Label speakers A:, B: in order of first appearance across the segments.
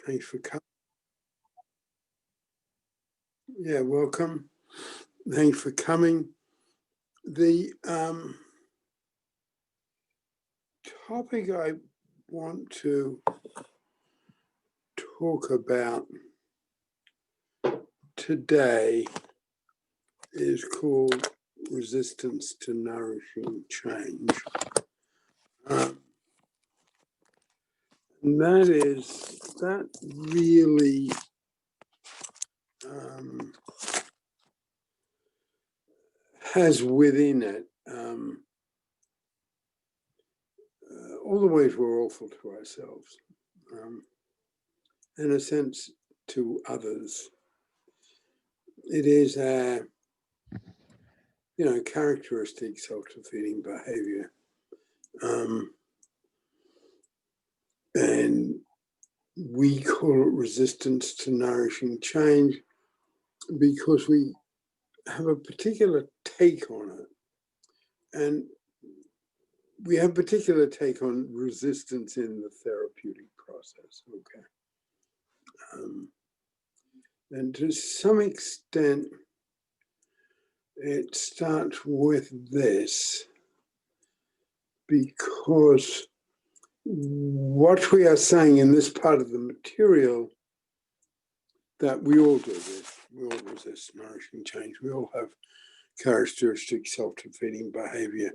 A: Thanks for coming. Yeah, welcome. Thanks for coming. The topic I want to talk about today is called resistance to nourishing change. And that really has within it all the ways we're awful to ourselves, in a sense to others. It is a characteristic self-defeating behavior. And we call it resistance to nourishing change because we have a particular take on it. And we have a particular take on resistance in the therapeutic process, okay? And to some extent, it starts with this, because what we are saying in this part of the material, that we all do this, we all resist nourishing change, we all have characteristic self-defeating behavior.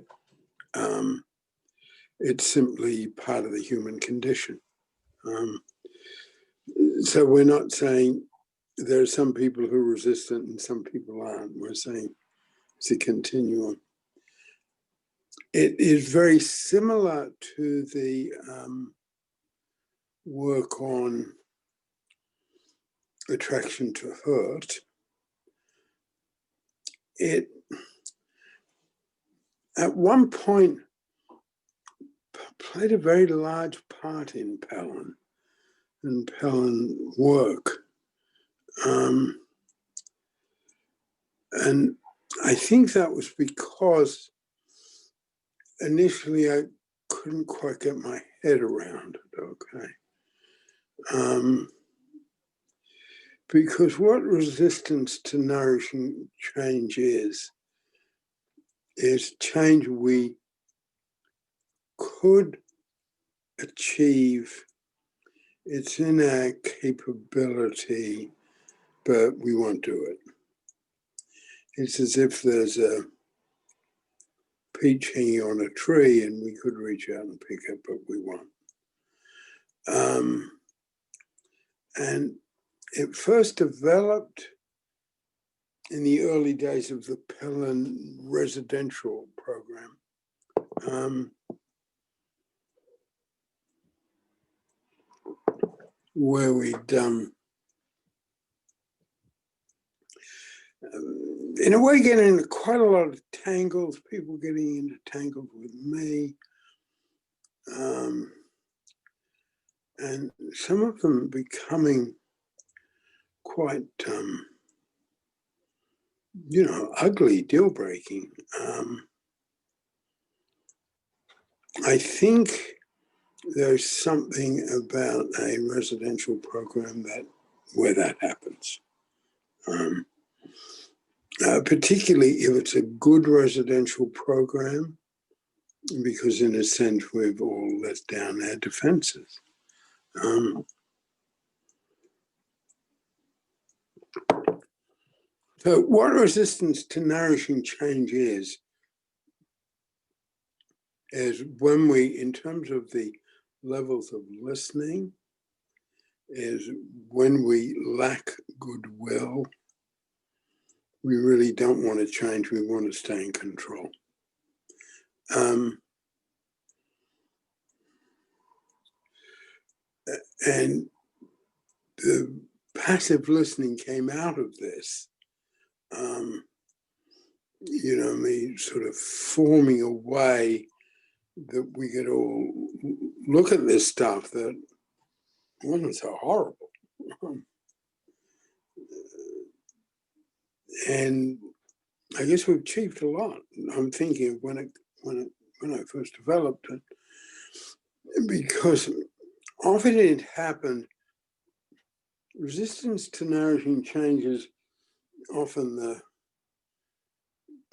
A: It's simply part of the human condition. So we're not saying there are some people who are resistant and some people aren't. We're saying it's a continuum. It is very similar to the work on attraction to hurt. It, at one point, played a very large part in Pellin and Pellin work. And I think that was because initially I couldn't quite get my head around it, okay? Because what resistance to nourishing change is change we could achieve. It's in our capability, but we won't do it. It's as if there's a peach hanging on a tree and we could reach out and pick it, but we won't. And it first developed in the early days of the Pellin residential program. Where we'd, in a way, getting into quite a lot of tangles, people getting into tangles with me. And some of them becoming quite, ugly, deal-breaking. I think there's something about a residential program where that happens. Particularly if it's a good residential program, because in a sense we've all let down our defenses. So what resistance to nourishing change is when we, in terms of the levels of listening, is when we lack goodwill. We really don't want to change, we want to stay in control. And the passive listening came out of this, me sort of forming a way that we could all look at this stuff that wasn't so horrible. And I guess we've achieved a lot. I'm thinking of when I first developed it, because often it happened Resistance to nourishing change is often the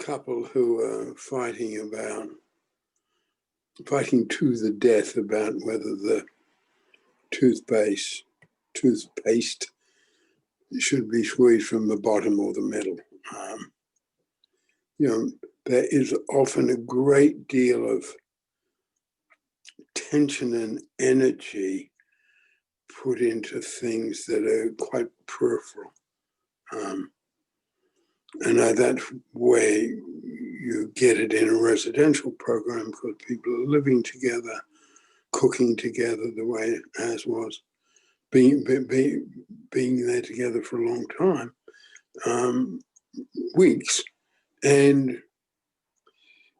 A: couple who are fighting to the death about whether the toothpaste should be squeezed from the bottom or the middle. There is often a great deal of tension and energy put into things that are quite peripheral. And that's where you get it in a residential program because people are living together, cooking together the way as was, being there together for a long time, weeks, and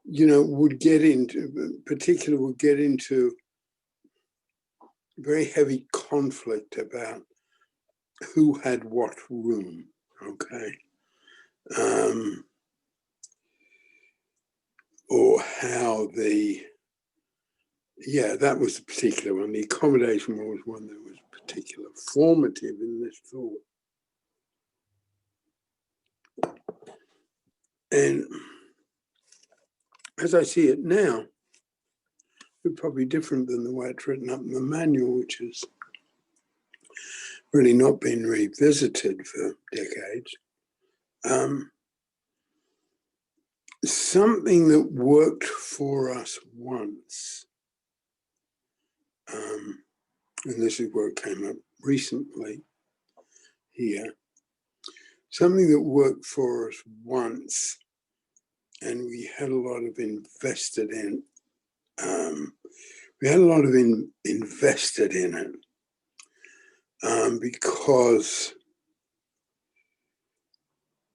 A: would get into very heavy conflict about who had what room, okay? Or how that was the particular one. The accommodation was one that was particular formative in this thought. And as I see it now, it's probably different than the way it's written up in the manual, which has really not been revisited for decades. Something that worked for us once, and this is where it came up recently here, something that worked for us once and we had a lot of invested in, invested in it because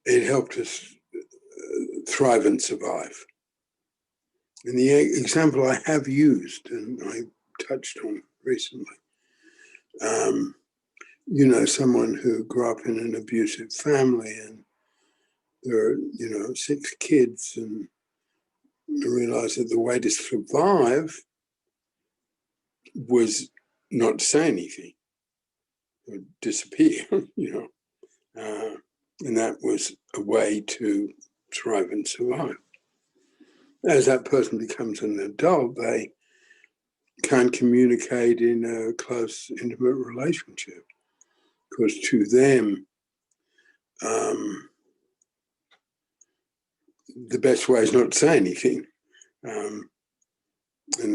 A: it helped us thrive and survive. And the example I have used and I touched on recently, someone who grew up in an abusive family and there are, 6 kids, and realized that the way to survive was not to say anything or disappear, and that was a way to thrive and survive. As that person becomes an adult, they can't communicate in a close, intimate relationship because to them, the best way is not to say anything. And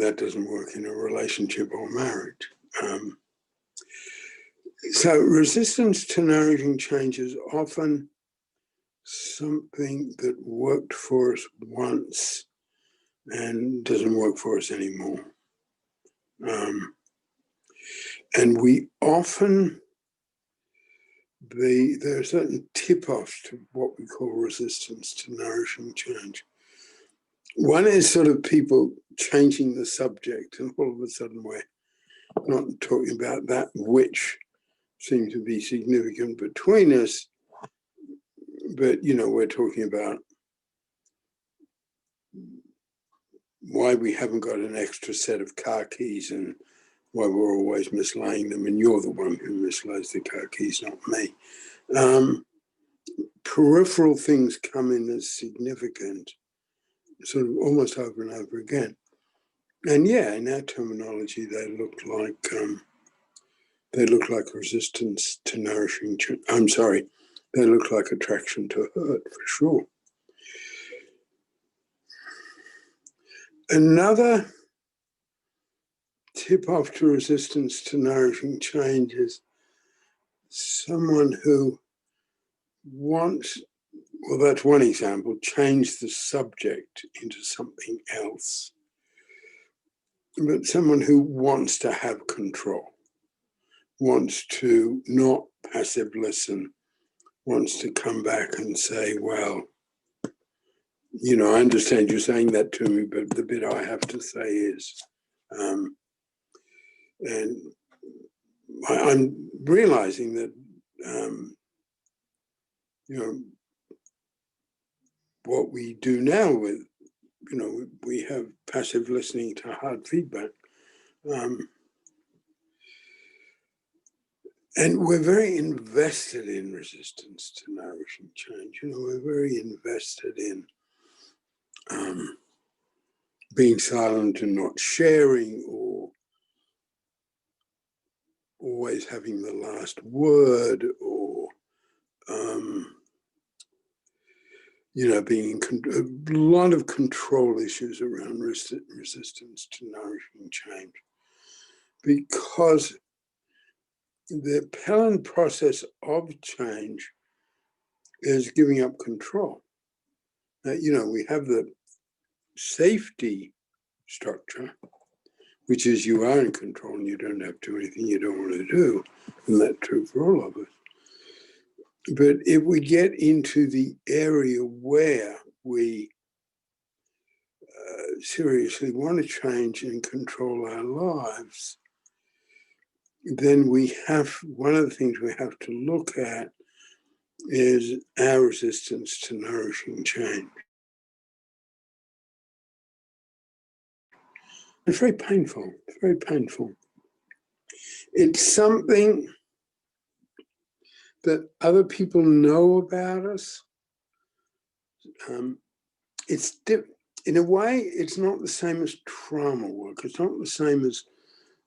A: that doesn't work in a relationship or marriage. So resistance to nourishing change is often something that worked for us once and doesn't work for us anymore. And we often, there are certain tip-offs to what we call resistance to nourishing change. One is sort of people changing the subject, and all of a sudden we're not talking about that which seems to be significant between us, but we're talking about why we haven't got an extra set of car keys and why we're always mislaying them, and you're the one who mislays the car keys, not me. Peripheral things come in as significant, sort of almost over and over again. And in our terminology, they look like resistance to nourishing change. I'm sorry, they look like attraction to hurt, for sure. Another tip-off to resistance to nourishing change is someone who wants, well, that's one example, change the subject into something else. But someone who wants to have control, wants to not passive listen, wants to come back and say, well, I understand you saying that to me, but the bit I have to say is, and I'm realizing that, what we do now with, we have passive listening to hard feedback. And we're very invested in resistance to nourishing change. We're very invested in being silent and not sharing, or always having the last word, or being a lot of control issues around resistance to nourishing change, because the Pellin process of change is giving up control. We have the safety structure, which is you are in control and you don't have to do anything you don't want to do. And that's true for all of us. But if we get into the area where we seriously want to change and control our lives, then one of the things we have to look at is our resistance to nourishing change. It's very painful, very painful. It's something that other people know about us. In a way, it's not the same as trauma work. It's not the same as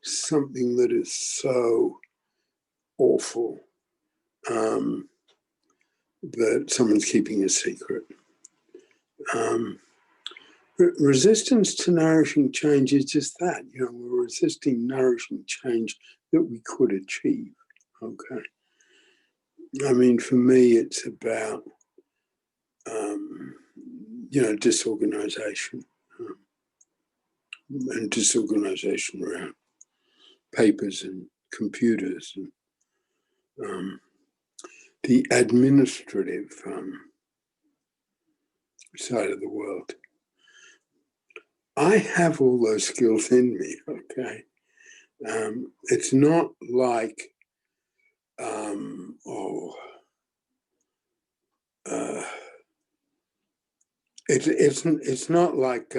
A: something that is so awful that someone's keeping a secret. Resistance to nourishing change is just that. We're resisting nourishing change that we could achieve. Okay. For me, it's about disorganization, and disorganization around papers and computers and the administrative side of the world. I have all those skills in me, okay? It's not like, it's not like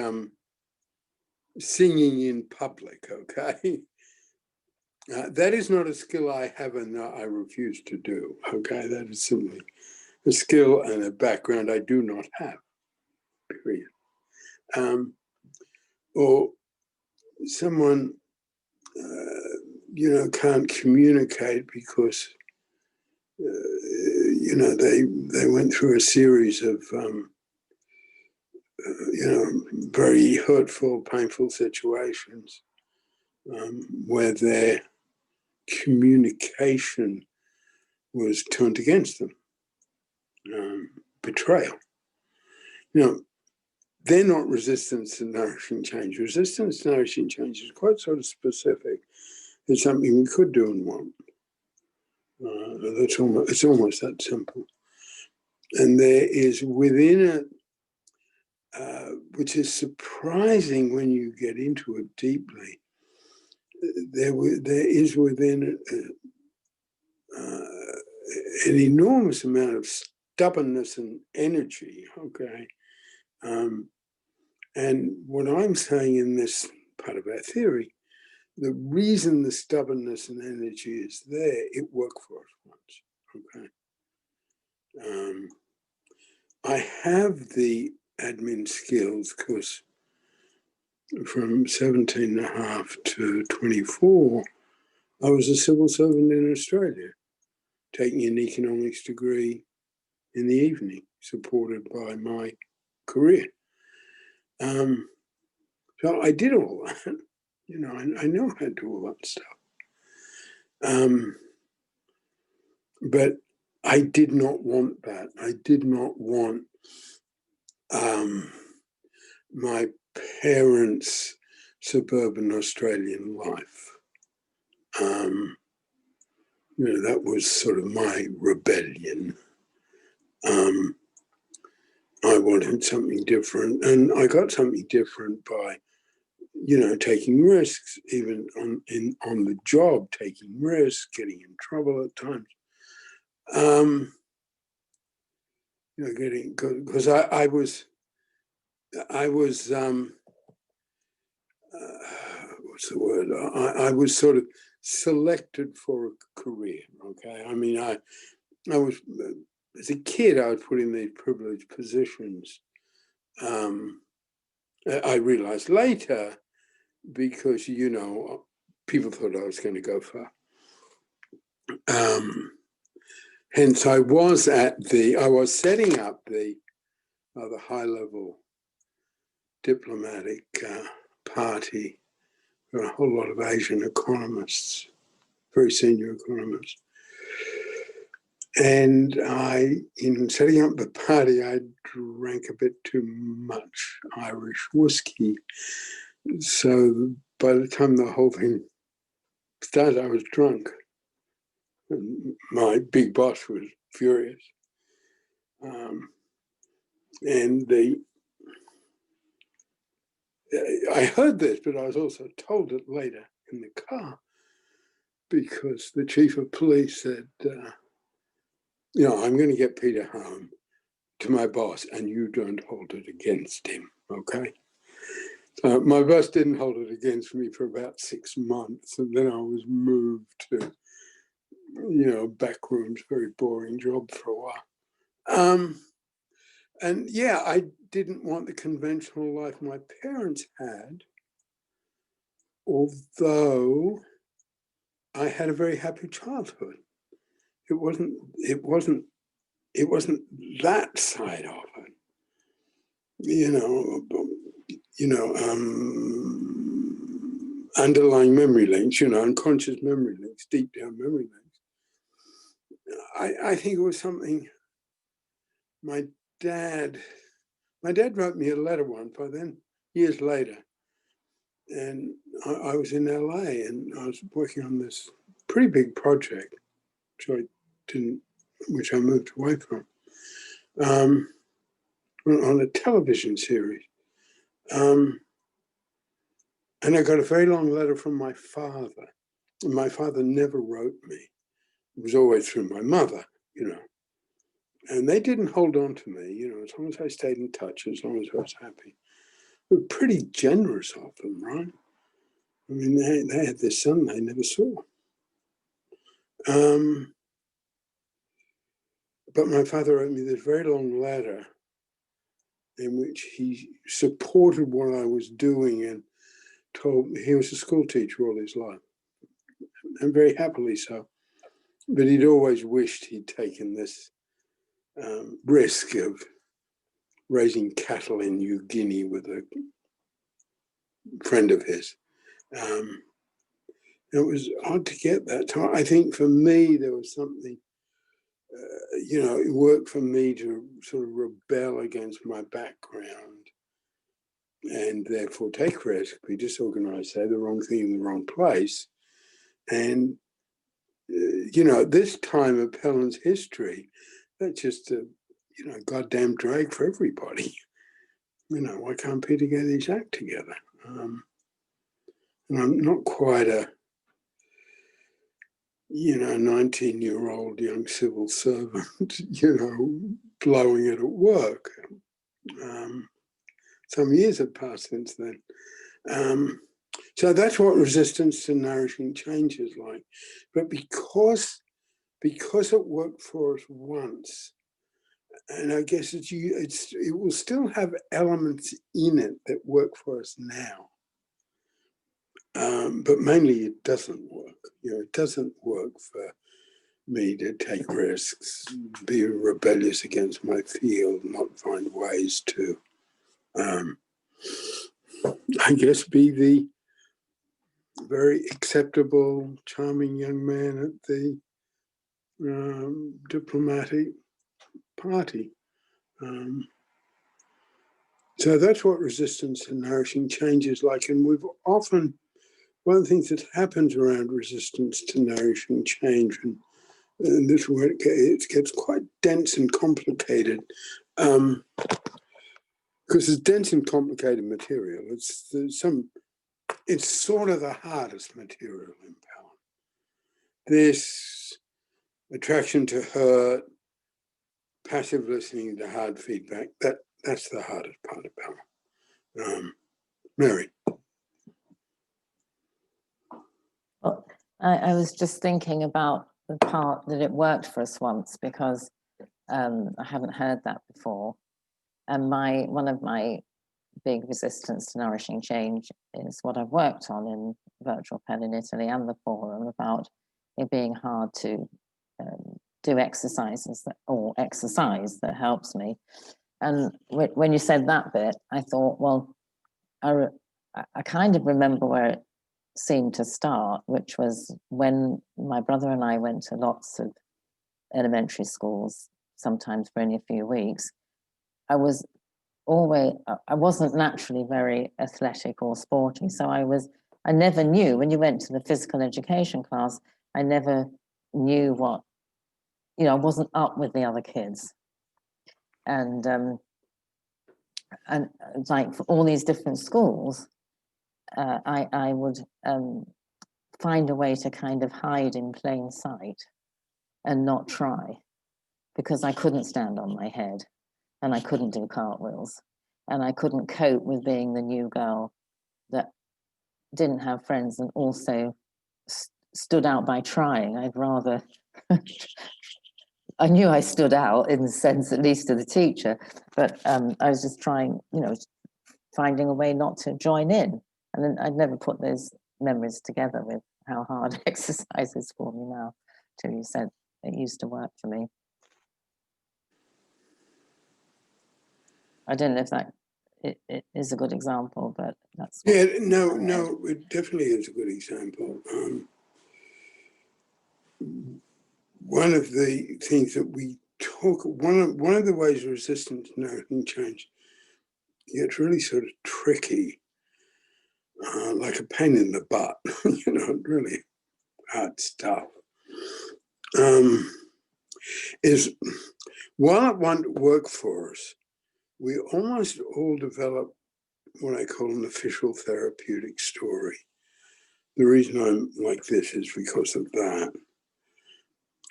A: singing in public, okay? That is not a skill I have and I refuse to do, okay? That is simply a skill and a background I do not have, period. Or someone, can't communicate because, they went through a series of, very hurtful, painful situations where their communication was turned against them. Betrayal. They're not resistance to nourishing change. Resistance to nourishing change is quite sort of specific. It's something we could do and want. It's almost that simple. And there is within it, which is surprising when you get into it deeply, there is within it an enormous amount of stubbornness and energy, okay? And what I'm saying in this part of our theory, the reason the stubbornness and energy is there, it worked for us once, okay? I have the admin skills because from 17 and a half to 24, I was a civil servant in Australia, taking an economics degree in the evening, supported by my career. So I did all that, I know how to do all that stuff. But I did not want that. I did not want my parents' suburban Australian life. That was sort of my rebellion. I wanted something different, and I got something different by, taking risks, even on the job, taking risks, getting in trouble at times. Because I was what's the word? I was sort of selected for a career, okay? I mean, I was, as a kid, I was put in these privileged positions. I realized later, because, you know, people thought I was going to go far. Hence, I was setting up the high-level diplomatic party for a whole lot of Asian economists, very senior economists. And in setting up the party, I drank a bit too much Irish whiskey. So by the time the whole thing started, I was drunk. And my big boss was furious. And I heard this, but I was also told it later in the car, because the chief of police said, you know, I'm going to get Peter home to my boss, and you don't hold it against him, okay? So my boss didn't hold it against me for about 6 months, and then I was moved to, you know, back rooms, very boring job for a while. And yeah, I didn't want the conventional life my parents had, although I had a very happy childhood. It wasn't that side of it, underlying memory links, you know, unconscious memory links, deep down memory links. I think it was something my dad wrote me a letter once, by then, years later, and I was in LA and I was working on this pretty big project, which I moved away from, on a television series. And I got a very long letter from my father. And my father never wrote me. It was always through my mother, you know. And they didn't hold on to me, you know, as long as I stayed in touch, as long as I was happy. They were pretty generous of them, right? I mean, they had this son they never saw. But my father wrote me this very long letter in which he supported what I was doing and told me he was a school teacher all his life, and very happily so. But he'd always wished he'd taken this risk of raising cattle in New Guinea with a friend of his. It was hard to get that time. I think for me, there was something, you know, it worked for me to sort of rebel against my background and therefore take risk, be disorganized, say the wrong thing in the wrong place. And, you know, at this time of Pellin's history, that's just a, you know, goddamn drag for everybody. You know, why can't Peter get his act together? And I'm not quite a, you know, 19-year-old young civil servant, you know, blowing it at work. Some years have passed since then. So that's what resistance to nourishing change is like. But because it worked for us once, and I guess it will still have elements in it that work for us now. But mainly it doesn't work. You know, it doesn't work for me to take risks, be rebellious against my field, not find ways to, I guess, be the very acceptable, charming young man at the diplomatic party. So that's what resistance to nourishing change is like. And we've often, one of the things that happens around resistance to nourishing change, and this is where it gets quite dense and complicated, because it's dense and complicated material. It's sort of the hardest material in Pellin. This attraction to hurt, passive listening to hard feedback, that's the hardest part of Pellin. Mary.
B: Well, I was just thinking about the part that it worked for us once, because I haven't heard that before. And one of my big resistance to nourishing change is what I've worked on in virtual Pellin Italy and the forum, about it being hard to do exercises or exercise that helps me. And when you said that bit, I thought, well, I kind of remember where it seemed to start, which was when my brother and I went to lots of elementary schools, sometimes for only a few weeks. I wasn't naturally very athletic or sporty, so I never knew, when you went to the physical education class, I never knew what, I wasn't up with the other kids. And like for all these different schools, I would find a way to kind of hide in plain sight and not try, because I couldn't stand on my head and I couldn't do cartwheels and I couldn't cope with being the new girl that didn't have friends and also stood out by trying. I'd rather I knew I stood out in the sense, at least to the teacher, but I was just trying, finding a way not to join in. And then I'd never put those memories together with how hard exercise is for me now, till you said it used to work for me. I don't know if that it is a good example, but that's...
A: Yeah, no, it definitely is a good example. One of the things that we talk, one of the ways resistance to nourishing change gets really sort of tricky, like a pain in the butt, really hard stuff, is while it won't work for us, we almost all develop what I call an official therapeutic story. The reason I'm like this is because of that.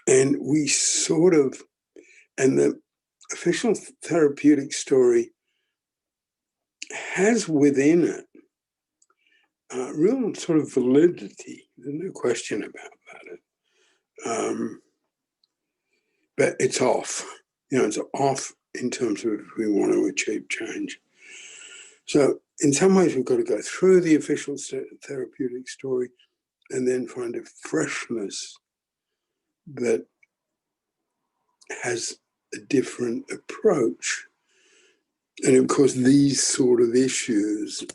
A: And we and the official therapeutic story has within it real sort of validity. There's no question about it. But it's off. It's off in terms of if we want to achieve change. So in some ways, we've got to go through the official therapeutic story and then find a freshness that has a different approach. And of course, these sort of issues,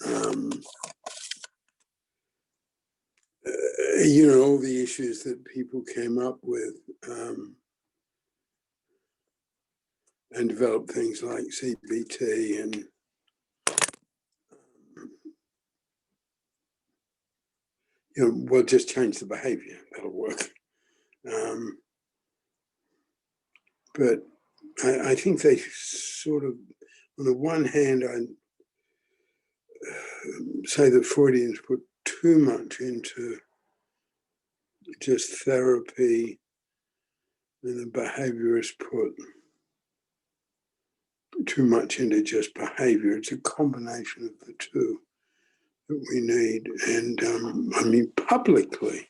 A: all the issues that people came up with and developed things like CBT and we'll just change the behavior, that'll work. But I think they sort of, on the one hand, I say that Freudians put too much into just therapy, and the behaviorists put too much into just behavior. It's a combination of the two that we need. And publicly,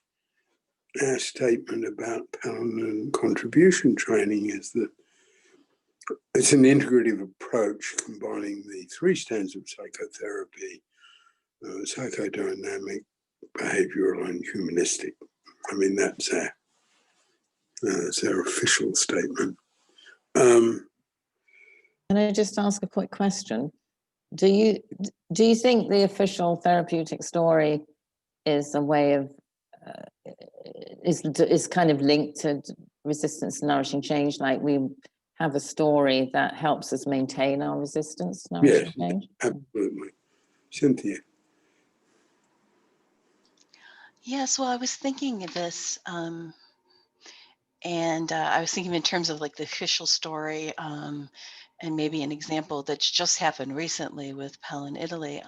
A: our statement about Pellin and contribution training is that it's an integrative approach combining the three strands of psychotherapy, psychodynamic, behavioral, and humanistic. That's our official statement.
B: Can I just ask a quick question? Do you think the official therapeutic story is a way of is kind of linked to resistance to nourishing change? Like we have a story that helps us maintain our resistance to nourishing change?
A: Absolutely. Cynthia.
C: Yes, well, I was thinking of this, and I was thinking in terms of like the official story, and maybe an example that's just happened recently with Pellin Italy.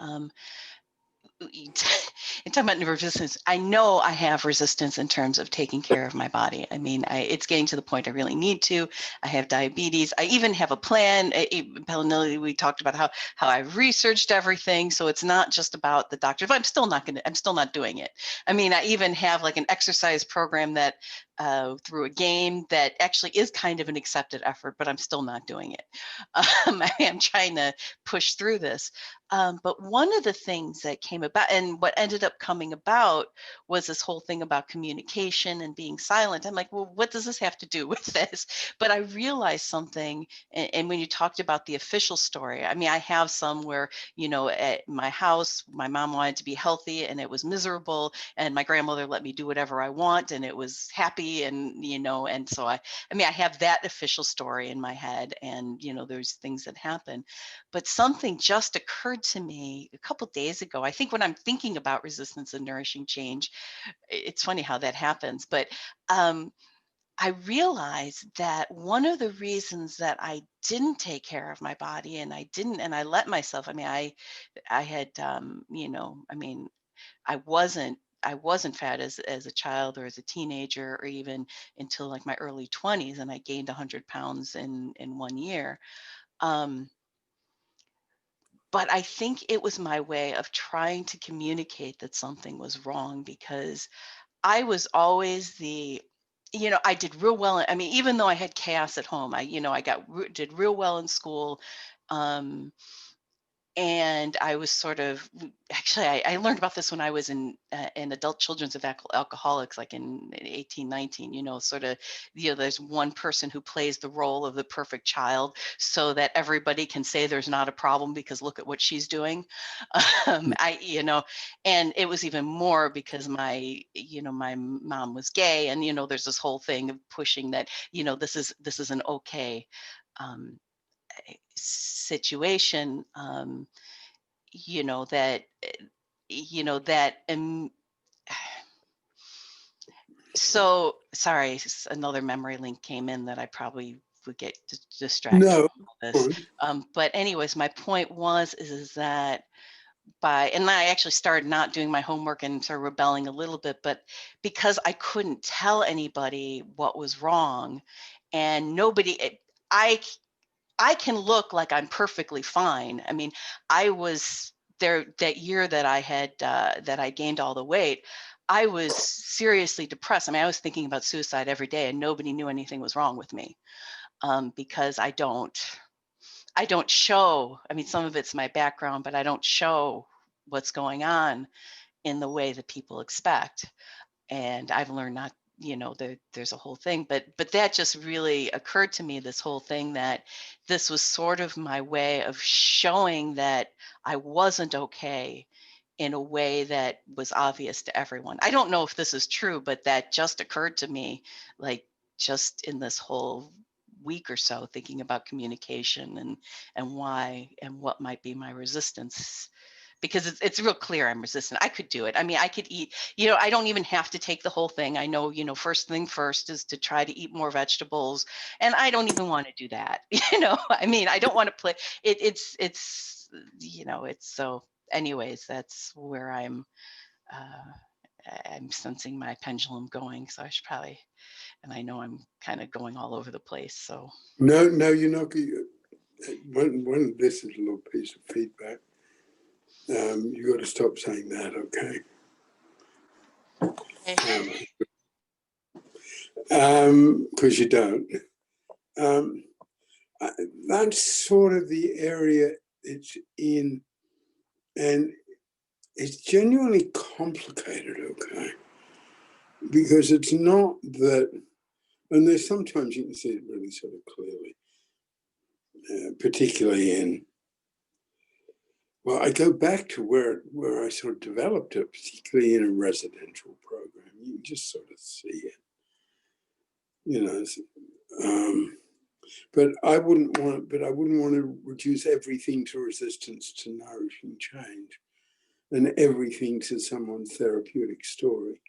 C: in talking about resistance, I know I have resistance in terms of taking care of my body. I mean, it's getting to the point I really need to. I have diabetes. I even have a plan. Pellin, we talked about how I've researched everything. So it's not just about the doctor, but I'm still not doing it. I mean, I even have like an exercise program that through a game that actually is kind of an accepted effort, but I'm still not doing it. I am trying to push through this. But one of the things that came about, and what ended up coming about, was this whole thing about communication and being silent. I'm like, well, what does this have to do with this? But I realized something, and when you talked about the official story, I mean, I have some where, you know, at my house, my mom wanted to be healthy and it was miserable, and my grandmother let me do whatever I want and it was happy, and, you know, and so I mean, I have that official story in my head, and, you know, there's things that happen. But something just occurred to me a couple of days ago. I think when I'm thinking about resistance and nourishing change, it's funny how that happens. But I realized that one of the reasons that I didn't take care of my body, and I let myself, I mean, I had, you know, I mean, I wasn't fat as a child or as a teenager, or even until like my early 20s, and I gained 100 pounds in 1 year. But I think it was my way of trying to communicate that something was wrong, because I was always you know, I did real well. I mean, even though I had chaos at home, you know, did real well in school. Um, and I was sort of, actually, I learned about this when I was in adult children's of alcoholics, like in 18, 19, you know, sort of, you know, there's one person who plays the role of the perfect child so that everybody can say there's not a problem because look at what she's doing. You know, and it was even more because you know, my mom was gay, and, you know, there's this whole thing of pushing that, you know, this is an okay um, situation, you know, that, you know, that, so sorry, another memory link came in that I probably would get distracted
A: No.
C: from all this. But anyways, my point is that and I actually started not doing my homework and sort of rebelling a little bit, but because I couldn't tell anybody what was wrong, and I can look like I'm perfectly fine. I mean, I was there that year that I gained all the weight. I was seriously depressed. I mean, I was thinking about suicide every day, and nobody knew anything was wrong with me, because I don't show. I mean, some of it's my background, but I don't show what's going on in the way that people expect. And I've learned not, you know, there's a whole thing, but that just really occurred to me, this whole thing, that this was sort of my way of showing that I wasn't okay in a way that was obvious to everyone. I don't know if this is true, but that just occurred to me, like, just in this whole week or so, thinking about communication and why and what might be my resistance, because it's real clear I'm resistant. I could do it. I mean, I could eat, you know, I don't even have to take the whole thing. I know, you know, first thing first is to try to eat more vegetables. And I don't even want to do that. You know, I mean, I don't want to play it's, you know, it's so anyways, that's where I'm sensing my pendulum going. So I should probably, and I know I'm kind of going all over the place. So
A: No, you're not. When this is a little piece of feedback, you got to stop saying that, okay? Because you don't. That's sort of the area it's in, and it's genuinely complicated, okay? Because it's not that, and there's sometimes you can see it really sort of clearly, particularly in, well, I go back to where I sort of developed it, particularly in a residential program. You can just sort of see it, you know. But I wouldn't want to reduce everything to resistance to nourishing change, and everything to someone's therapeutic story,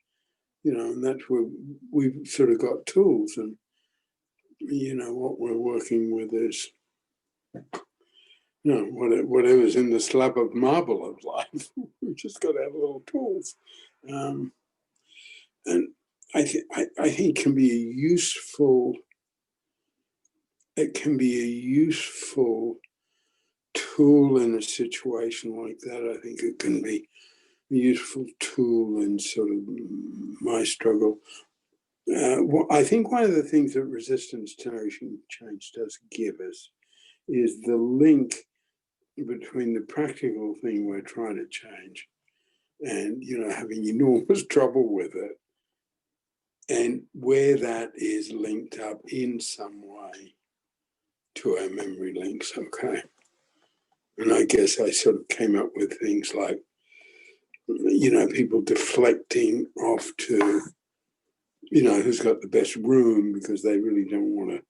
A: you know. And that's where we've sort of got tools, and you know what we're working with is you know, whatever's in the slab of marble of life. We just got to have little tools. And I think can be a useful, it can be a useful tool in a situation like that. I think it can be a useful tool in sort of my struggle. Well, I think one of the things that resistance to nourishing change does give us is the link between the practical thing we're trying to change and, you know, having enormous trouble with it, and where that is linked up in some way to our memory links. Okay. And I guess I sort of came up with things like, you know, people deflecting off to, you know, who's got the best room because they really don't want to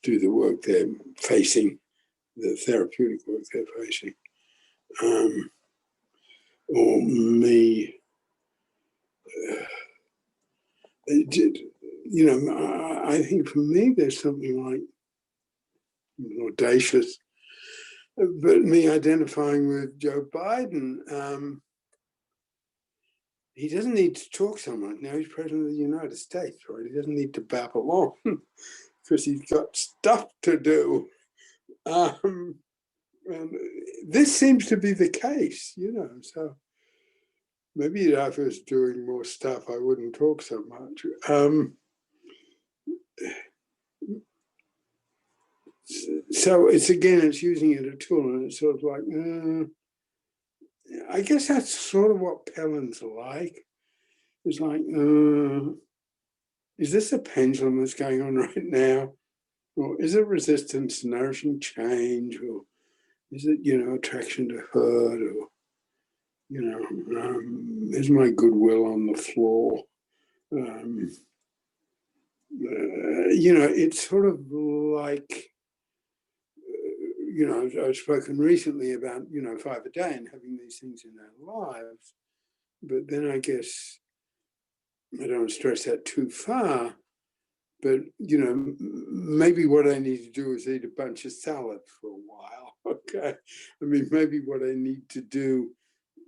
A: do the work they're facing, the therapeutic work they're facing. Or me, you know, I think for me there's something like audacious, but me identifying with Joe Biden. He doesn't need to talk so much. Now he's president of the United States, right? He doesn't need to babble on because he's got stuff to do. And this seems to be the case, you know, so maybe if I was doing more stuff, I wouldn't talk so much. So it's, again, it's using it as a tool, and it's sort of like, I guess that's sort of what Pellin's like. It's like, is this a pendulum that's going on right now? Or is it resistance to nourishing change? Or is it, you know, attraction to hurt? Or, you know, is my goodwill on the floor? You know, it's sort of like, you know, I've spoken recently about, you know, 5 a day and having these things in our lives. But then I guess I don't stress that too far. But, you know, maybe what I need to do is eat a bunch of salad for a while. Okay. I mean, maybe what I need to do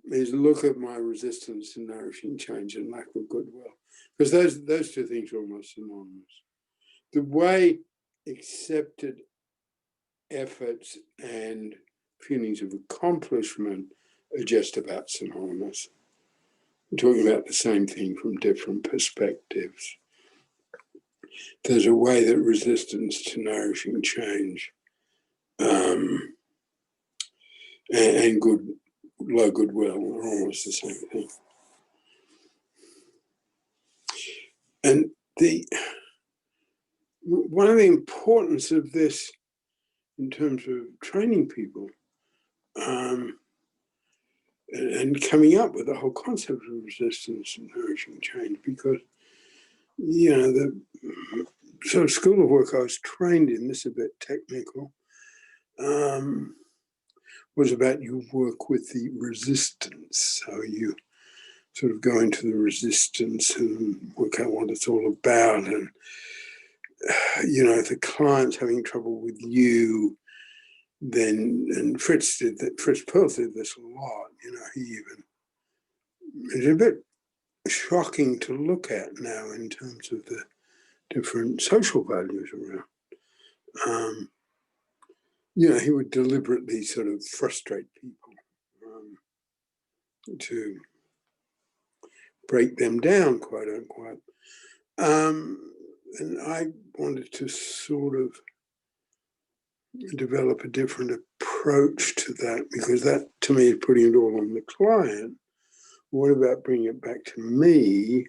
A: is look at my resistance to nourishing change and lack of goodwill. Because those two things are almost synonymous. The way accepted efforts and feelings of accomplishment are just about synonymous. We're talking about the same thing from different perspectives. There's a way that resistance to nourishing change and low goodwill are almost the same thing. And one of the importance of this in terms of training people and coming up with the whole concept of resistance and nourishing change, because, you know, the sort of school of work I was trained in, this is a bit technical, was about you work with the resistance. So you sort of go into the resistance and work out what it's all about. And, you know, if the client's having trouble with you, then, and Fritz Perls did this a lot, you know, it's a bit shocking to look at now in terms of the different social values around. You know, he would deliberately sort of frustrate people to break them down, quote unquote. And I wanted to sort of develop a different approach to that, because that, to me, is putting it all on the client. What about bringing it back to me?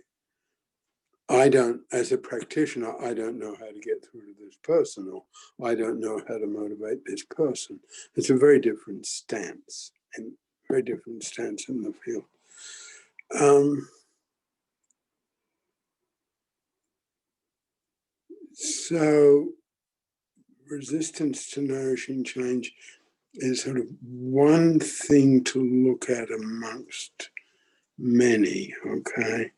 A: As a practitioner, I don't know how to get through to this person, or I don't know how to motivate this person. It's a very different stance, and very different stance in the field. So resistance to nourishing change is sort of one thing to look at amongst many, okay?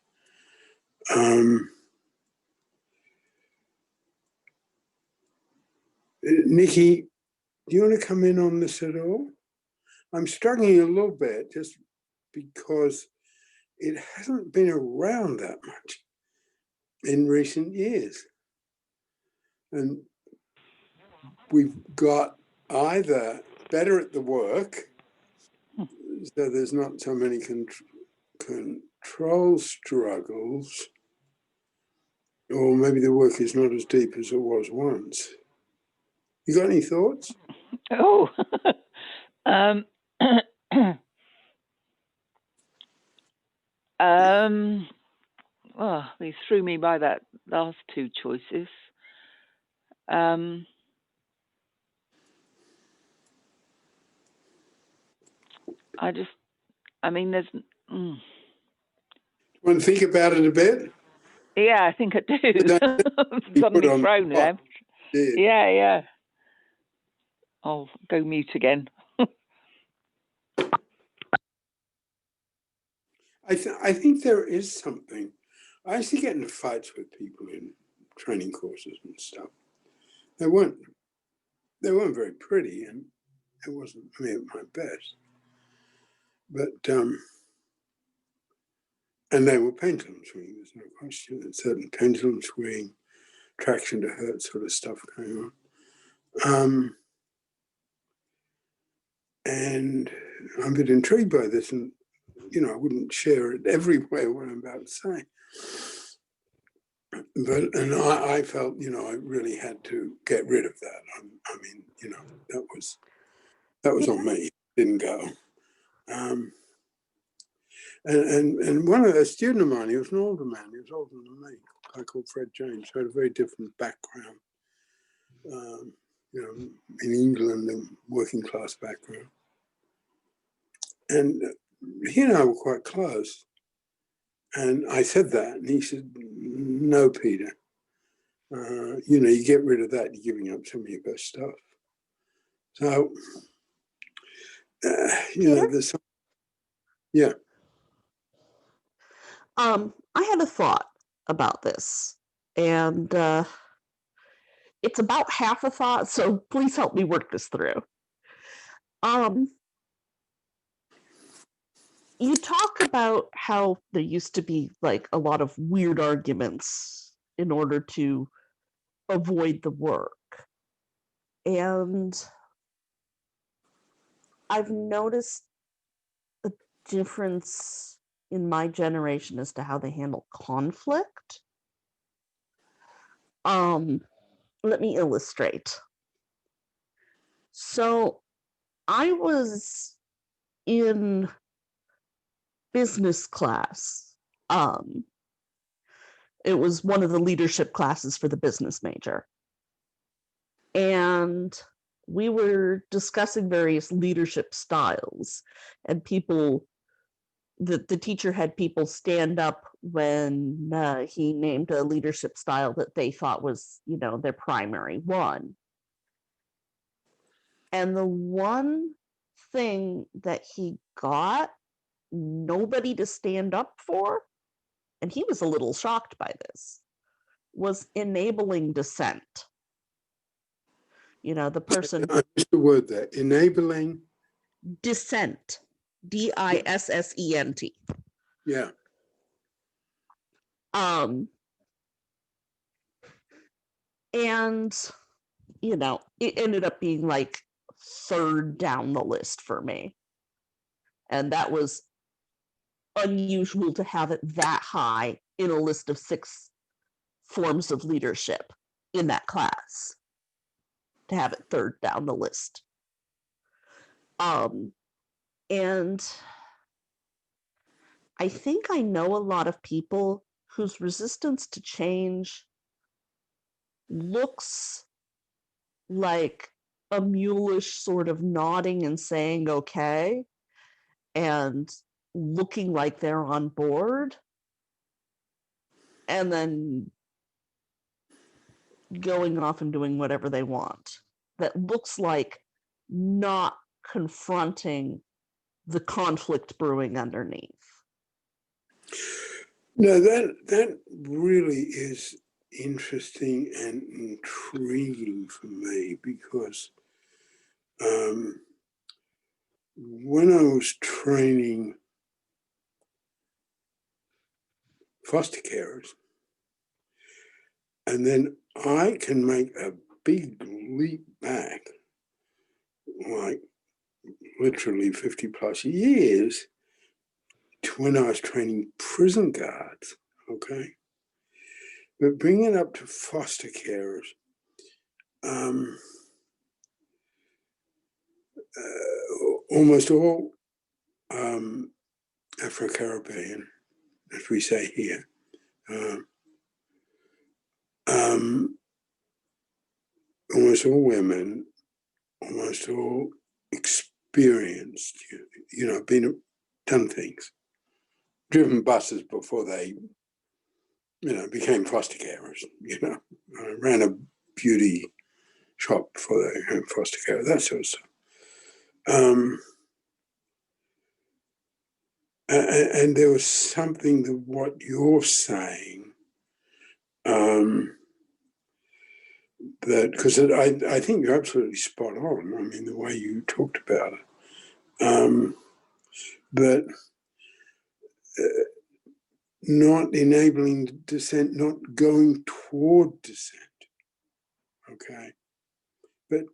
A: Nikki, do you want to come in on this at all? I'm struggling a little bit just because it hasn't been around that much in recent years. And we've got either better at the work, so there's not so many control struggles, or maybe the work is not as deep as it was once. You got any thoughts?
D: Oh, well, they threw me by that last two choices. I mean, there's.
A: Want to think about it a bit?
D: Yeah, I think I do. Suddenly thrown there. Yeah. I'll go mute again.
A: I think there is something. I used to get into fights with people in training courses and stuff. They weren't very pretty, and it wasn't me at my best. But and they were pendulum swinging. There's no question. There's certain pendulum swing, traction to hurt sort of stuff going on. And I'm a bit intrigued by this, and I wouldn't share it everywhere what I'm about to say. But I felt, I really had to get rid of that. I mean, that was on me. It didn't go. And a student of mine, he was an older man. He was older than me. A guy called Fred James, who had a very different background. In England, a working class background. And he and I were quite close. And I said that, and he said, "No, Peter. You get rid of that, you're giving up some of your best stuff." So, there's some, yeah.
E: I had a thought about this, and it's about half a thought, so please help me work this through. You talk about how there used to be like a lot of weird arguments in order to avoid the work. And I've noticed a difference in my generation as to how they handle conflict. Let me illustrate. So I was in business class. It was one of the leadership classes for the business major. And we were discussing various leadership styles, and the teacher had people stand up when he named a leadership style that they thought was, their primary one. And the one thing that he got nobody to stand up for, and he was a little shocked by this, was enabling dissent. The person.
A: I used the word there, enabling
E: dissent. DISSENT.
A: Yeah.
E: And it ended up being like third down the list for me. And that was unusual to have it that high in a list of 6 forms of leadership in that class, to have it third down the list. And I think I know a lot of people whose resistance to change looks like a mulish sort of nodding and saying okay, and looking like they're on board, and then going off and doing whatever they want. That looks like not confronting the conflict brewing underneath.
A: No, that really is interesting and intriguing for me, because when I was training foster carers, and then I can make a big leap back, like literally 50 plus years, to when I was training prison guards, okay? But bringing it up to foster carers, almost all Afro-Caribbean, as we say here, almost all women, almost all experienced, done things, driven buses before they, became foster carers, ran a beauty shop before they became foster carers, that sort of stuff. And there was something that what you're saying, that, because I think you're absolutely spot on, I mean, the way you talked about it, but not enabling dissent, not going toward dissent, okay? But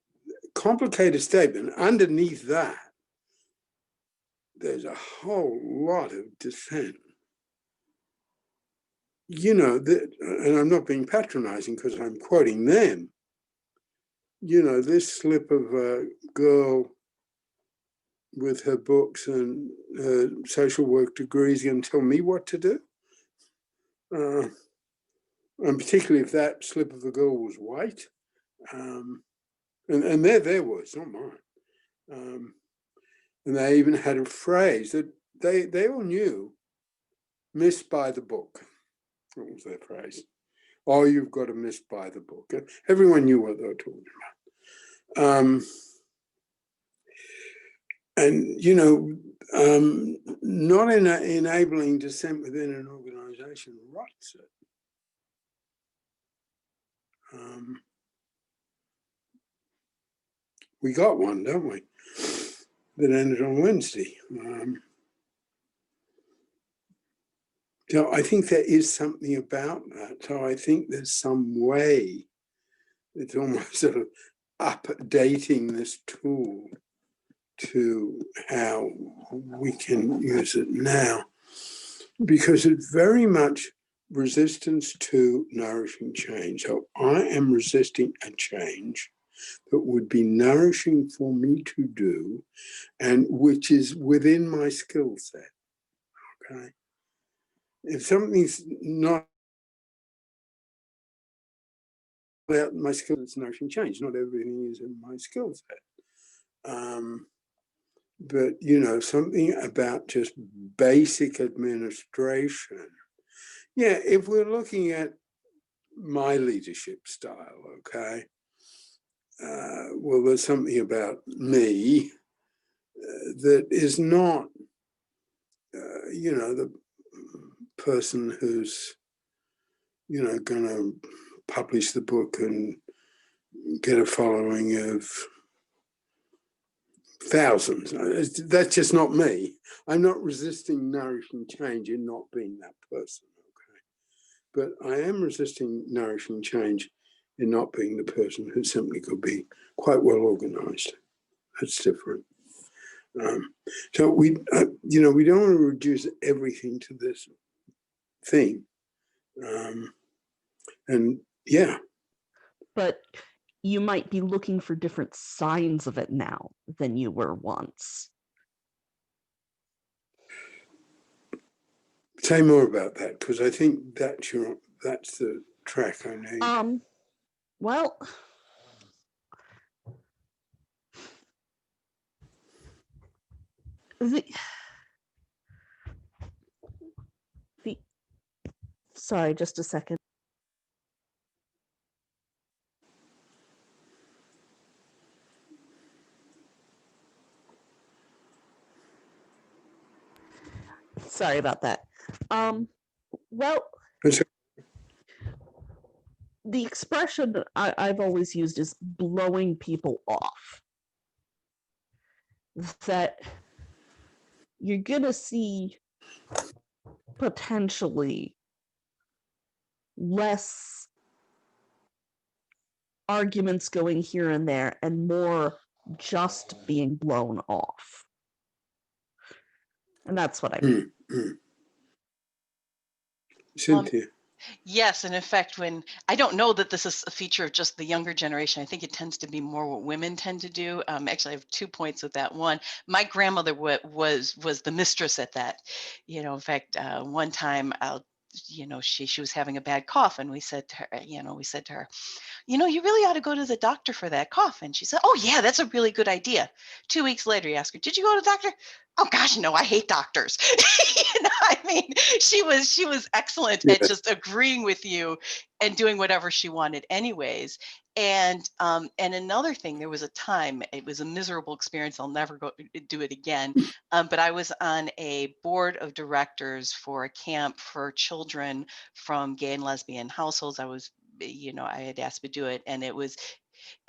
A: complicated statement, underneath that, there's a whole lot of dissent. And I'm not being patronizing because I'm quoting them. This slip of a girl with her books and her social work degrees going to tell me what to do. And particularly if that slip of a girl was white. And they're their words, not mine. And they even had a phrase that they all knew, missed by the book. That was their phrase. Oh, you've got to miss by the book. Everyone knew what they were talking about. Not enabling dissent within an organization rots it. We got one, don't we? That ended on Wednesday. So I think there is something about that. So I think there's some way, it's almost sort of updating this tool to how we can use it now, because it's very much resistance to nourishing change. So I am resisting a change that would be nourishing for me to do, and which is within my skill set, okay? If something's not about my skill, it's nourishing change. Not everything is in my skill set. But, something about just basic administration. Yeah, if we're looking at my leadership style, okay, well, there's something about me that is not, the person who's, going to publish the book and get a following of thousands. That's just not me. I'm not resisting nourishing change in not being that person, okay? But I am resisting nourishing change in not being the person who simply could be quite well organized. That's different. So we don't want to reduce everything to this thing. And yeah.
E: But you might be looking for different signs of it now than you were once.
A: Say more about that, because I think that's the track I need.
E: Well, sorry, just a second. Sorry about that. Well, the expression I've always used is blowing people off. that you're going to see potentially less arguments going here and there and more just being blown off. And that's what I mean.
A: Cynthia.
C: Yes, and in fact, when I don't know that this is a feature of just the younger generation, I think it tends to be more what women tend to do. Actually, I have 2 points with that. One, my grandmother was the mistress at that. You know, in fact, one time she was having a bad cough, and we said to her, you really ought to go to the doctor for that cough. And she said, oh yeah, that's a really good idea. 2 weeks later, you ask her, did you go to the doctor? Oh gosh, no, I hate doctors. I mean, she was excellent at just agreeing with you and doing whatever she wanted anyways. And another thing, there was a time, it was a miserable experience. I'll never do it again. But I was on a board of directors for a camp for children from gay and lesbian households. I had asked to do it, and it was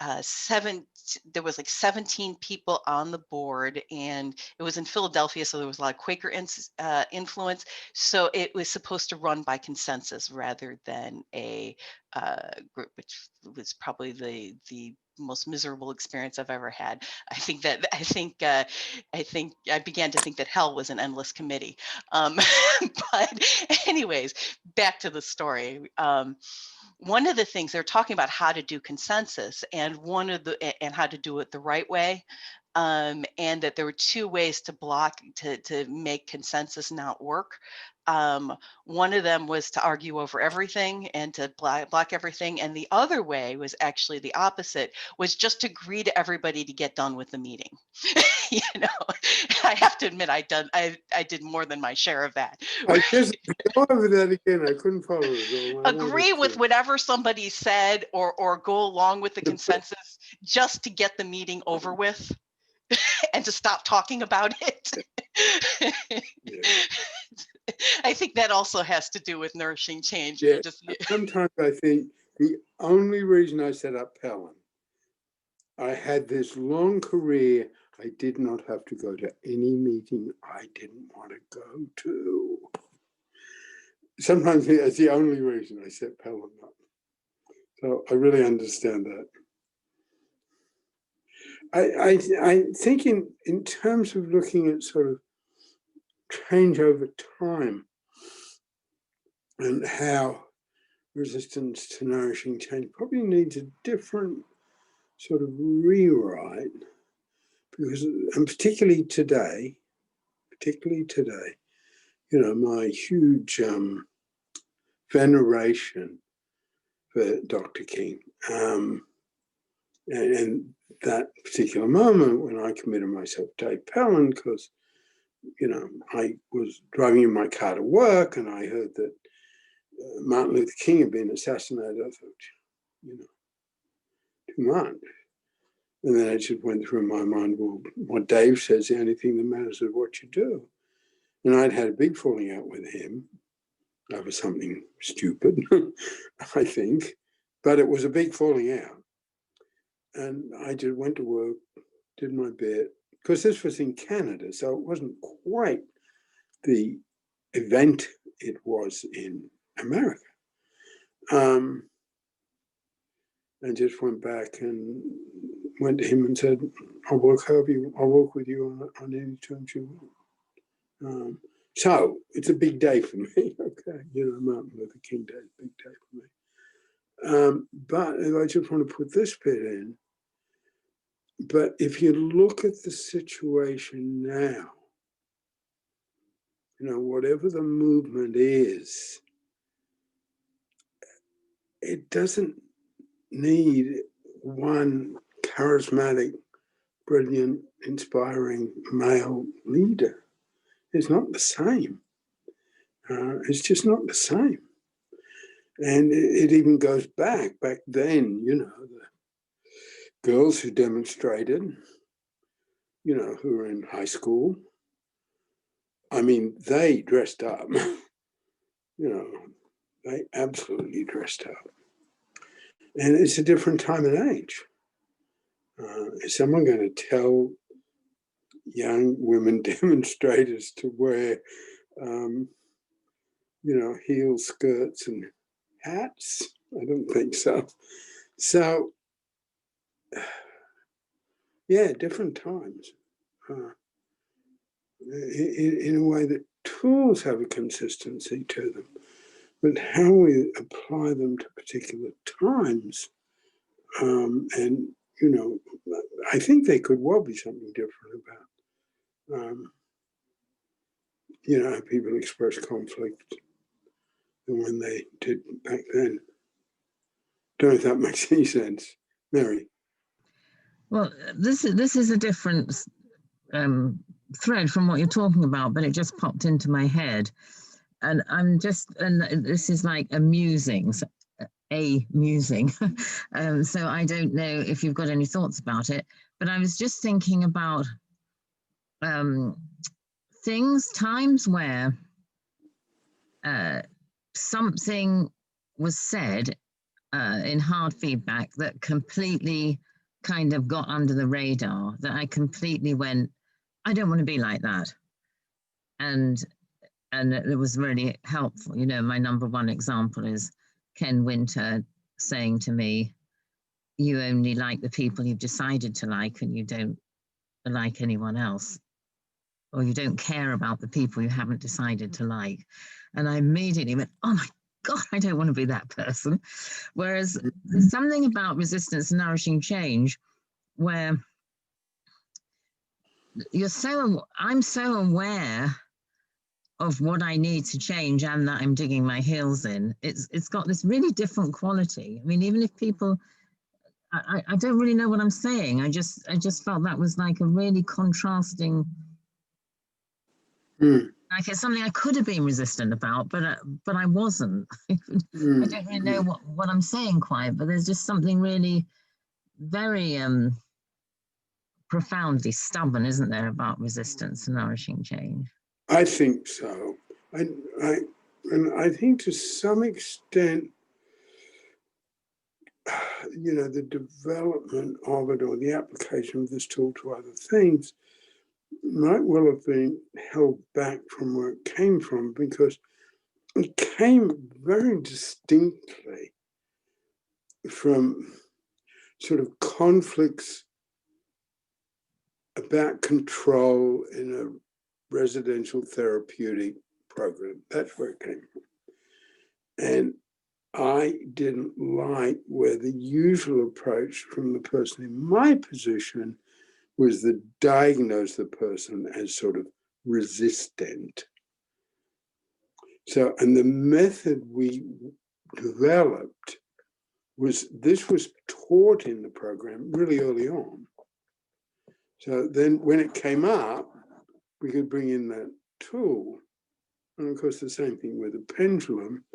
C: there was like 17 people on the board, and it was in Philadelphia, so there was a lot of Quaker influence. So it was supposed to run by consensus rather than a group, which was probably the most miserable experience I've ever had. I think I began to think that hell was an endless committee. But anyways, back to the story. One of the things they're talking about how to do consensus, and how to do it the right way, and that there were 2 ways to make consensus not work. One of them was to argue over everything and to block everything, and the other way was actually the opposite, was just to agree to everybody to get done with the meeting. I have to admit, I did more than my share of that.
A: I guess go over that again. I couldn't follow it all.
C: Agree with whatever somebody said, or go along with the consensus just to get the meeting over with and to stop talking about it. I think that also has to do with nourishing change.
A: Yeah. Sometimes I think the only reason I set up Pellin, I had this long career. I did not have to go to any meeting I didn't want to go to. Sometimes that's the only reason I set Pellin up. So I really understand that. I think in terms of looking at sort of change over time and how resistance to nourishing change probably needs a different sort of rewrite, because, and particularly today, my huge veneration for Dr. King, and that particular moment when I committed myself to Pellin, because I was driving in my car to work and I heard that Martin Luther King had been assassinated. I thought, too much. And then it just went through my mind, well, what Dave says, the only thing that matters is what you do. And I'd had a big falling out with him over something stupid, I think, but it was a big falling out. And I just went to work, did my bit, because this was in Canada, so it wasn't quite the event it was in America. And just went back and went to him and said, I'll work with you on any terms you want. So it's a big day for me. Okay, Martin Luther King Day is a big day for me. But I just want to put this bit in. But if you look at the situation now, whatever the movement is, it doesn't need one charismatic, brilliant, inspiring male leader. It's not the same. It's just not the same. And it even goes back then, the girls who demonstrated, who were in high school, I mean, they dressed up, they absolutely dressed up. And it's a different time and age. Is someone going to tell young women demonstrators to wear, heel skirts and hats? I don't think so. So, yeah, different times. In a way that tools have a consistency to them, but how we apply them to particular times, and I think they could well be something different about, how people express conflict than when they did back then. Don't know if that makes any sense, Mary.
B: Well, this is a different thread from what you're talking about, but it just popped into my head, and this is like a musing. So I don't know if you've got any thoughts about it, but I was just thinking about times where something was said in hard feedback that completely kind of got under the radar, that I completely went, I don't want to be like that. And it was really helpful. My number one example is Ken Winter saying to me, you only like the people you've decided to like, and you don't like anyone else, or you don't care about the people you haven't decided to like. And I immediately went, oh my God, I don't want to be that person. Whereas there's something about resistance and nourishing change where I'm so aware of what I need to change and that I'm digging my heels in. It's got this really different quality. I mean, even if people, I don't really know what I'm saying. I just felt that was like a really contrasting. Like it's something I could have been resistant about, but I wasn't. I don't really know what I'm saying quite, but there's just something really very profoundly stubborn, isn't there, about resistance and nourishing change?
A: I think so. I think to some extent, the development of it or the application of this tool to other things might well have been held back from where it came from, because it came very distinctly from sort of conflicts about control in a residential therapeutic program. That's where it came from. And I didn't like where the usual approach from the person in my position was to diagnose the person as sort of resistant. So, and the method we developed was taught in the program really early on. So then when it came up, we could bring in that tool. And of course, the same thing with the pendulum,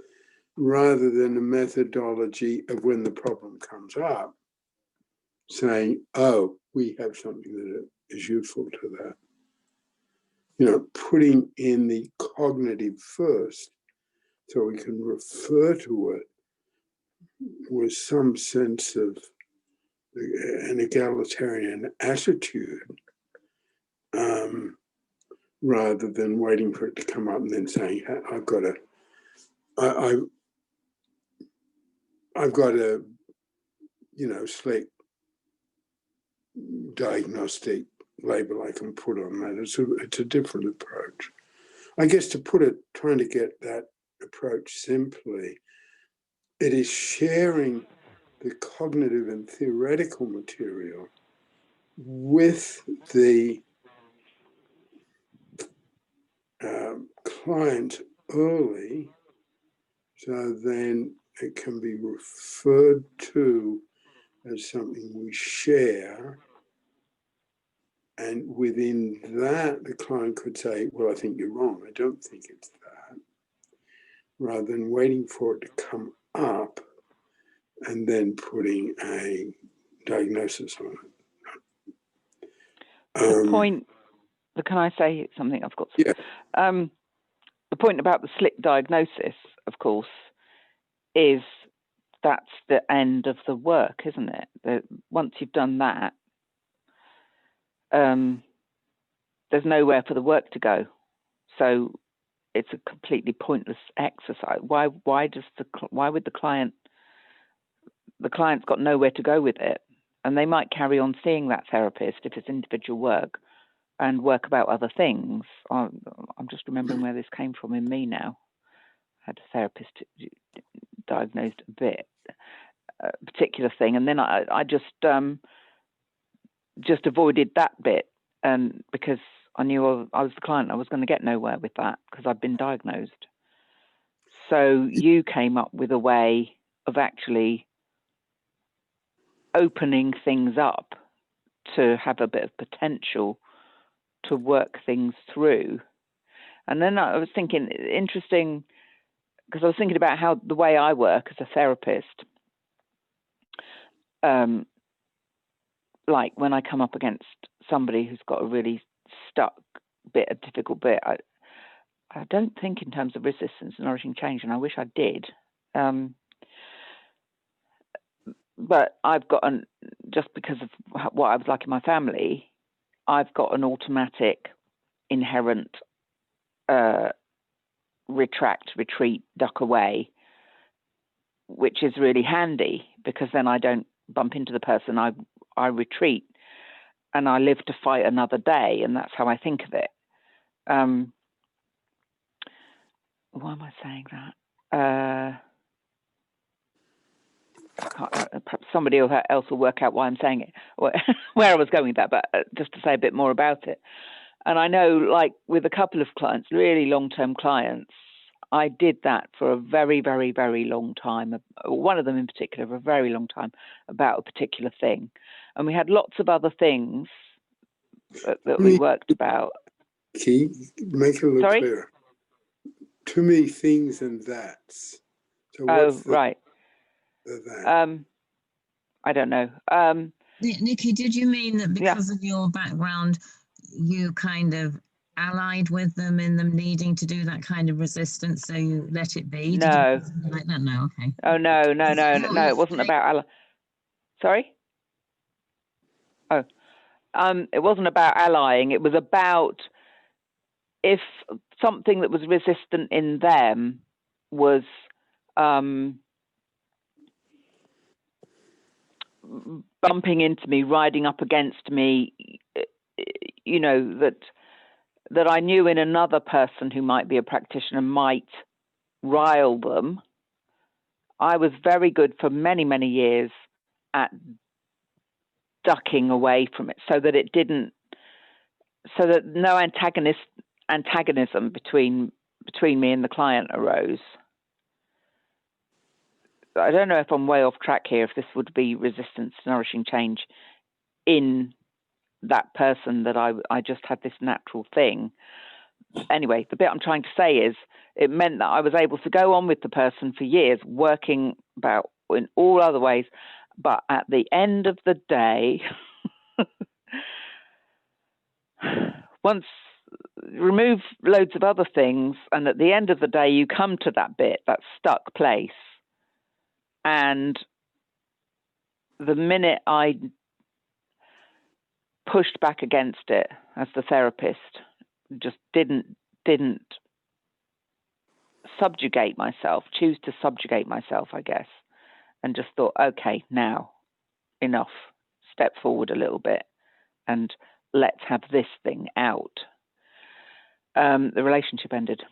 A: rather than a methodology of when the problem comes up, saying, oh, we have something that is useful to that. Putting in the cognitive first so we can refer to it with some sense of an egalitarian attitude, rather than waiting for it to come up and then saying, I've got a slick diagnostic label I can put on that. It's a different approach. I guess trying to get that approach simply, it is sharing the cognitive and theoretical material with the client early, so then it can be referred to as something we share. And within that, the client could say, well, I think you're wrong. I don't think it's that. Rather than waiting for it to come up and then putting a diagnosis on it.
D: The point, can I say something? I've got to.
A: Yeah.
D: The point about the slick diagnosis, of course, is that's the end of the work, isn't it? Once you've done that, there's nowhere for the work to go. So it's a completely pointless exercise. Why would the client's got nowhere to go with it, and they might carry on seeing that therapist if it's individual work and work about other things. I'm just remembering where this came from in me now. I had a therapist diagnosed a particular thing, and then I just avoided that bit, and because I knew I was the client, I was going to get nowhere with that because I'd been diagnosed. So you came up with a way of actually opening things up to have a bit of potential to work things through. And then I was thinking, interesting, because I was thinking about how the way I work as a therapist, like when I come up against somebody who's got a really stuck bit, a difficult bit, I don't think in terms of resistance and nourishing change, and I wish I did. But I've got just because of what I was like in my family, I've got an automatic, inherent retract, retreat, duck away, which is really handy because then I don't bump into the person. I retreat and I live to fight another day, and that's how I think of it. Why am I saying that? Perhaps somebody else will work out why I'm saying it, where I was going with that, but just to say a bit more about it. And I know, like with a couple of clients, really long-term clients, I did that for a very, very, very long time. One of them in particular, for a very long time, about a particular thing. And we had lots of other things that we worked about.
A: Key, make it a little clearer. Too many things and that's. So what's
D: right.
A: That?
D: I don't know.
B: Nikki, did you mean that because of your background, you kind of allied with them in them needing to do that kind of resistance, so you let it be?
D: No.
B: Like that? No, okay.
D: Oh, no, it wasn't about Sorry? Oh. It wasn't about allying. It was about if something that was resistant in them was bumping into me, riding up against me, you know, that I knew in another person who might be a practitioner might rile them. I was very good for many, many years at ducking away from it so that no antagonism between me and the client arose. I don't know if I'm way off track here, if this would be resistance to nourishing change in that person, that I just had this natural thing. Anyway, the bit I'm trying to say is it meant that I was able to go on with the person for years, working about in all other ways. But at the end of the day, once remove loads of other things, and at the end of the day, you come to that bit, that stuck place. And the minute I pushed back against it as the therapist, just didn't subjugate myself, choose to subjugate myself, I guess, and just thought, okay, now enough, step forward a little bit and let's have this thing out. The relationship ended.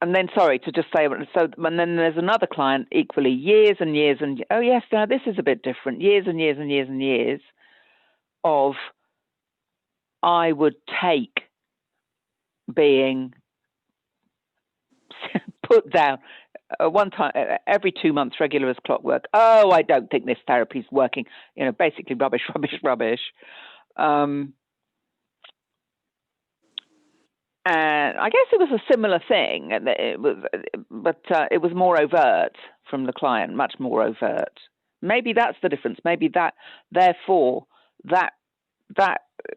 D: And then sorry to just say, so, and then there's another client equally years and years and, oh yes, now this is a bit different, years and years and years and years of I would take being put down one time, every 2 months, regular as clockwork. Oh, I don't think this therapy's working, you know, basically rubbish. And I guess it was a similar thing. But it was more overt from the client, much more overt. Maybe that's the difference. Maybe that, therefore, that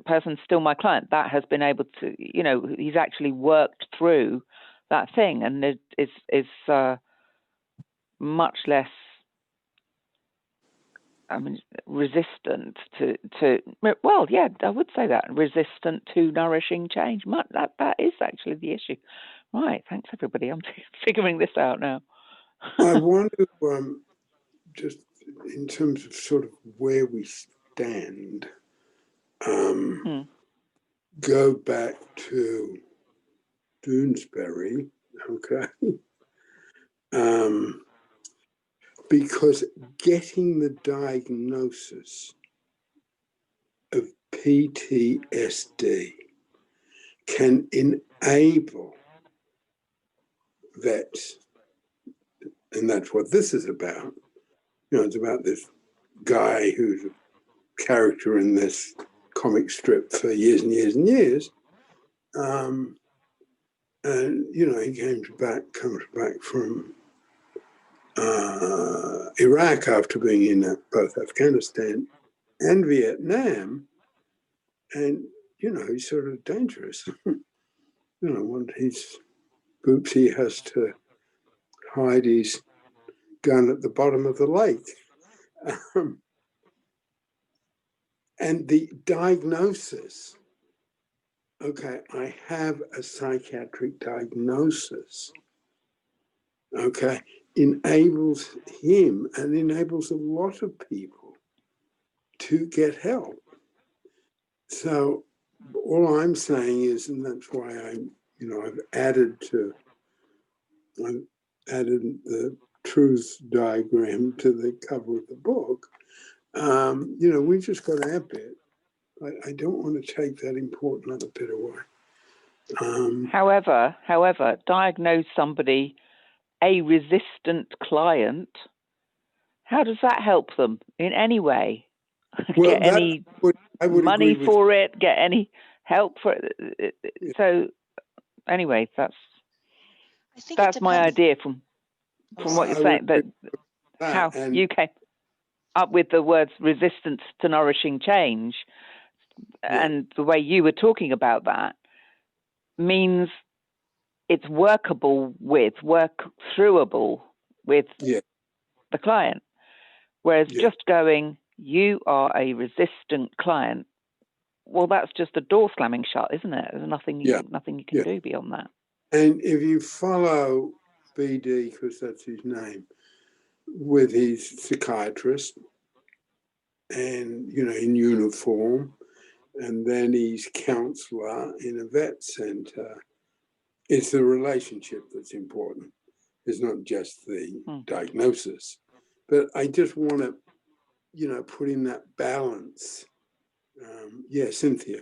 D: person's still my client. That has been able to, you know, he's actually worked through that thing, and it is much less I mean, resistant to well, yeah, I would say that, resistant to nourishing change. That is actually the issue. Right, thanks everybody. I'm figuring this out now.
A: I want to just in terms of sort of where we stand, go back to Doonesbury, okay? Because getting the diagnosis of PTSD can enable vets, and that's what this is about. You know, it's about this guy who's a character in this comic strip for years and years and years. And, you know, he comes back from Iraq after being in both Afghanistan and Vietnam. And, you know, he's sort of dangerous. You know, when he's boops, he has to hide his gun at the bottom of the lake. And the diagnosis, okay, I have a psychiatric diagnosis, okay, enables him and enables a lot of people to get help. So all I'm saying is, and that's why I've added the truth diagram to the cover of the book. You know, we just got our bit. I don't want to take that important other bit away.
D: However, diagnose somebody a resistant client. How does that help them in any way?
A: Well,
D: get any money for it? Get any help for it?
A: Yeah.
D: So, anyway, that's my idea from what you're saying. But how you came up with the words resistance to nourishing change, and the way you were talking about that means it's work throughable with the client. Whereas just going, you are a resistant client, well, that's just a door slamming shut, isn't it? There's nothing you can do beyond that.
A: And if you follow BD, because that's his name, with his psychiatrist and, you know, in uniform, and then his counselor in a vet center, it's the relationship that's important. It's not just the diagnosis. But I just want to, you know, put in that balance. Cynthia.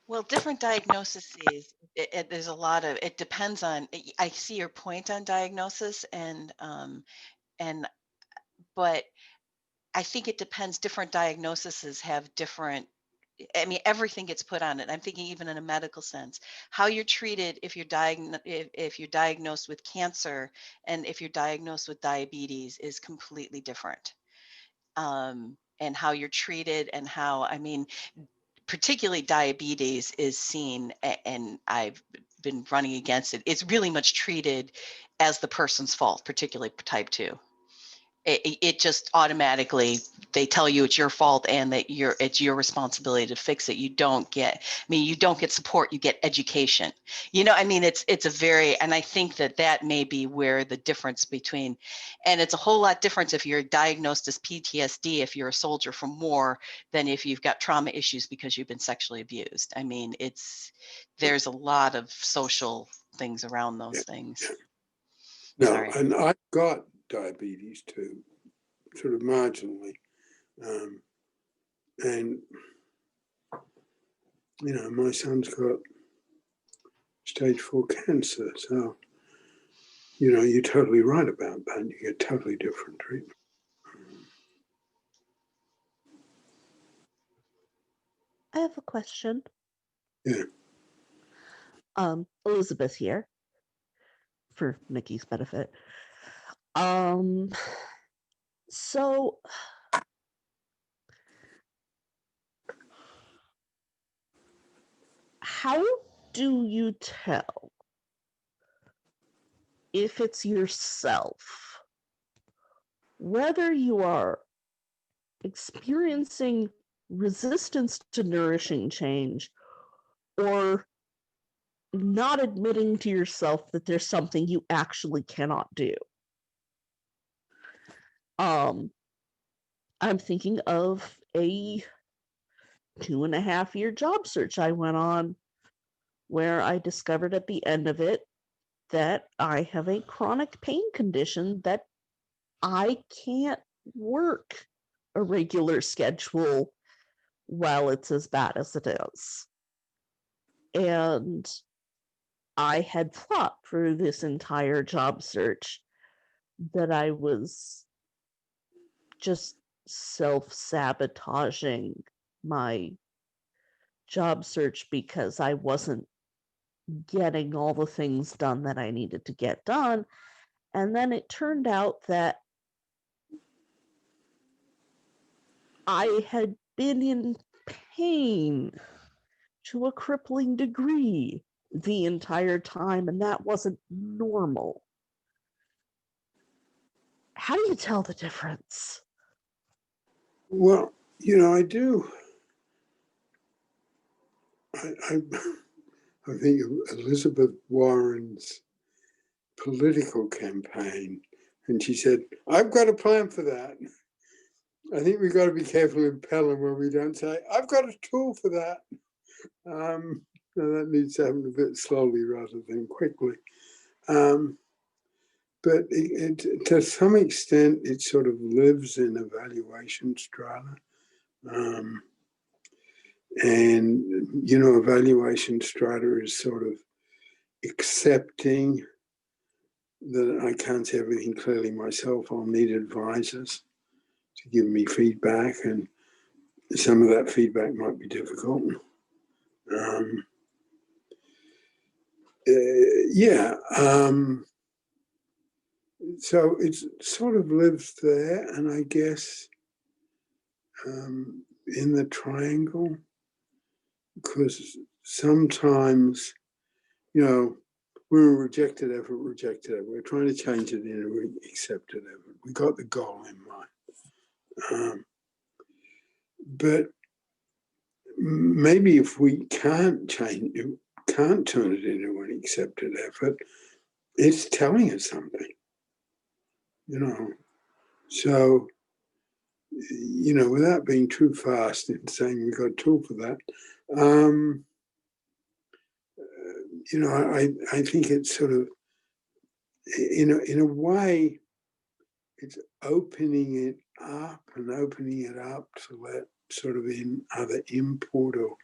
C: Well, different diagnoses, there's a lot of, it depends on, I see your point on diagnosis but I think it depends. Different diagnoses have different, I mean, everything gets put on it. I'm thinking even in a medical sense, how you're treated if you're diagnosed with cancer and if you're diagnosed with diabetes is completely different. And how you're treated and how, I mean, particularly diabetes is seen, and I've been running against it. It's really much treated as the person's fault, particularly type 2. It just automatically, they tell you it's your fault and that it's your responsibility to fix it. You don't get support, you get education. You know, I mean, it's a very, and I think that may be where the difference between, and it's a whole lot different if you're diagnosed as PTSD, if you're a soldier from war, than if you've got trauma issues because you've been sexually abused. I mean, there's a lot of social things around those things.
A: No,
C: Sorry.
A: and I've got diabetes too, sort of marginally. And, you know, my son's got stage 4 cancer. So, you know, you're totally right about that. You get totally different treatment.
E: I have a question.
A: Yeah.
E: Elizabeth here, for Nikki's benefit. So how do you tell if it's yourself whether you are experiencing resistance to nourishing change or not admitting to yourself that there's something you actually cannot do. I'm thinking of a 2.5-year job search I went on where I discovered at the end of it that I have a chronic pain condition that I can't work a regular schedule while it's as bad as it is. And I had thought through this entire job search that I was just self-sabotaging my job search because I wasn't getting all the things done that I needed to get done. And then it turned out that I had been in pain to a crippling degree the entire time, and that wasn't normal. How do you tell the difference?
A: Well, I do. I think of Elizabeth Warren's political campaign, and she said, "I've got a plan for that." I think we've got to be careful in Pellin when we don't say, "I've got a tool for that." And that needs to happen a bit slowly rather than quickly. But to some extent, it sort of lives in evaluation strata. And, evaluation strata is sort of accepting that I can't see everything clearly myself. I'll need advisors to give me feedback, and some of that feedback might be difficult. So it sort of lives there, and I guess in the triangle, because sometimes, we're a rejected effort. We're trying to change it in an accepted effort. We got the goal in mind. But maybe if we can't change it, can't turn it into an accepted effort, it's telling us something, So, without being too fast in saying we've got a tool for that, I think it's sort of, in a way, it's opening it up to let sort of in other input, or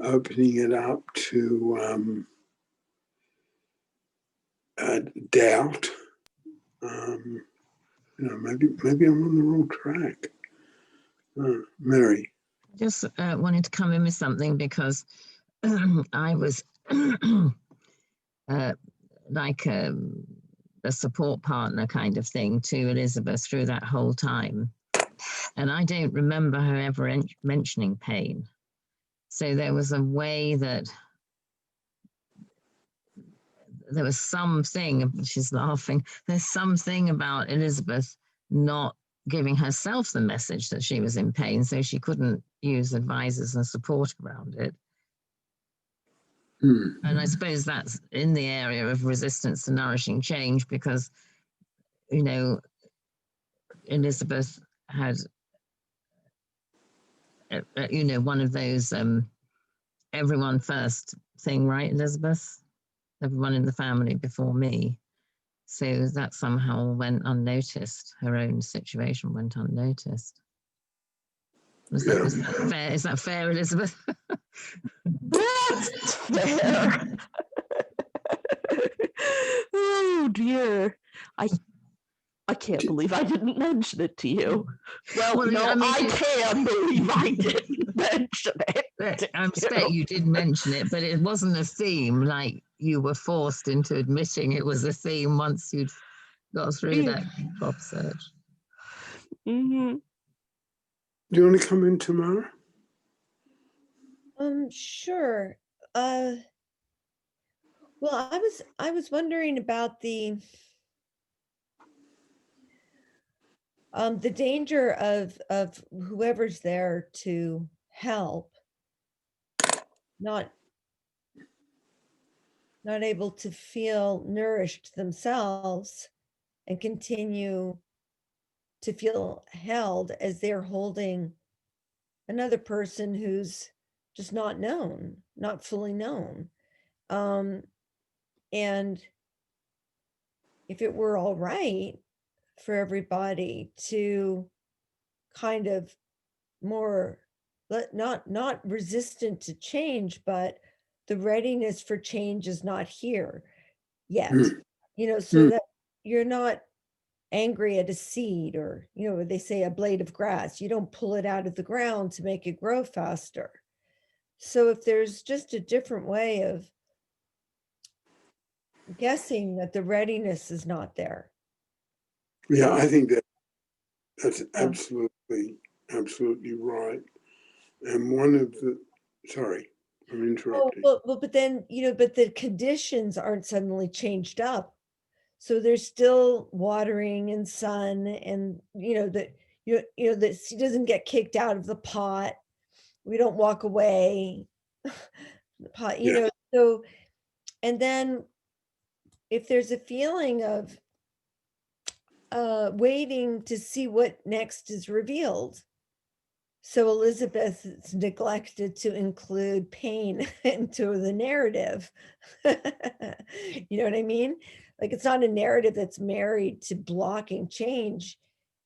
A: opening it up to doubt. Maybe I'm on the wrong track. Mary.
B: Just wanted to come in with something because I was like a support partner kind of thing to Elizabeth through that whole time. And I don't remember her ever mentioning pain. So there was a way that there was something, she's laughing, there's something about Elizabeth not giving herself the message that she was in pain, so she couldn't use advisors and support around it. And I suppose that's in the area of resistance to nourishing change, because, Elizabeth had, one of those everyone first thing, right, Elizabeth? Everyone in the family before me. So that somehow went unnoticed. Her own situation went unnoticed. Is that fair? Is that fair, Elizabeth?
E: That's fair. Oh dear. I can't believe I didn't mention it to you. Well, no, I can believe I didn't mention it.
B: I expect you did mention it, but it wasn't a theme, like you were forced into admitting it was a theme once you'd got through that job search.
E: Mm-hmm.
A: Do you want to come in tomorrow?
F: Sure. Well, I was wondering about the The danger of whoever's there to help, not able to feel nourished themselves and continue to feel held as they're holding another person who's just not known, not fully known. And if it were all right for everybody to kind of more, not resistant to change, but the readiness for change is not here yet, so that you're not angry at a seed, or they say a blade of grass, you don't pull it out of the ground to make it grow faster. So if there's just a different way of guessing that the readiness is not there.
A: Yeah, I think that's
F: Yeah.
A: absolutely right. And one of the, sorry, I'm interrupting.
F: Well, but then, but the conditions aren't suddenly changed up. So there's still watering and sun, and that that she doesn't get kicked out of the pot. We don't walk away. The pot,
A: Yeah.
F: so, and then if there's a feeling of waiting to see what next is revealed. So Elizabeth is neglected to include pain into the narrative. You know what I mean? Like, it's not a narrative that's married to blocking change.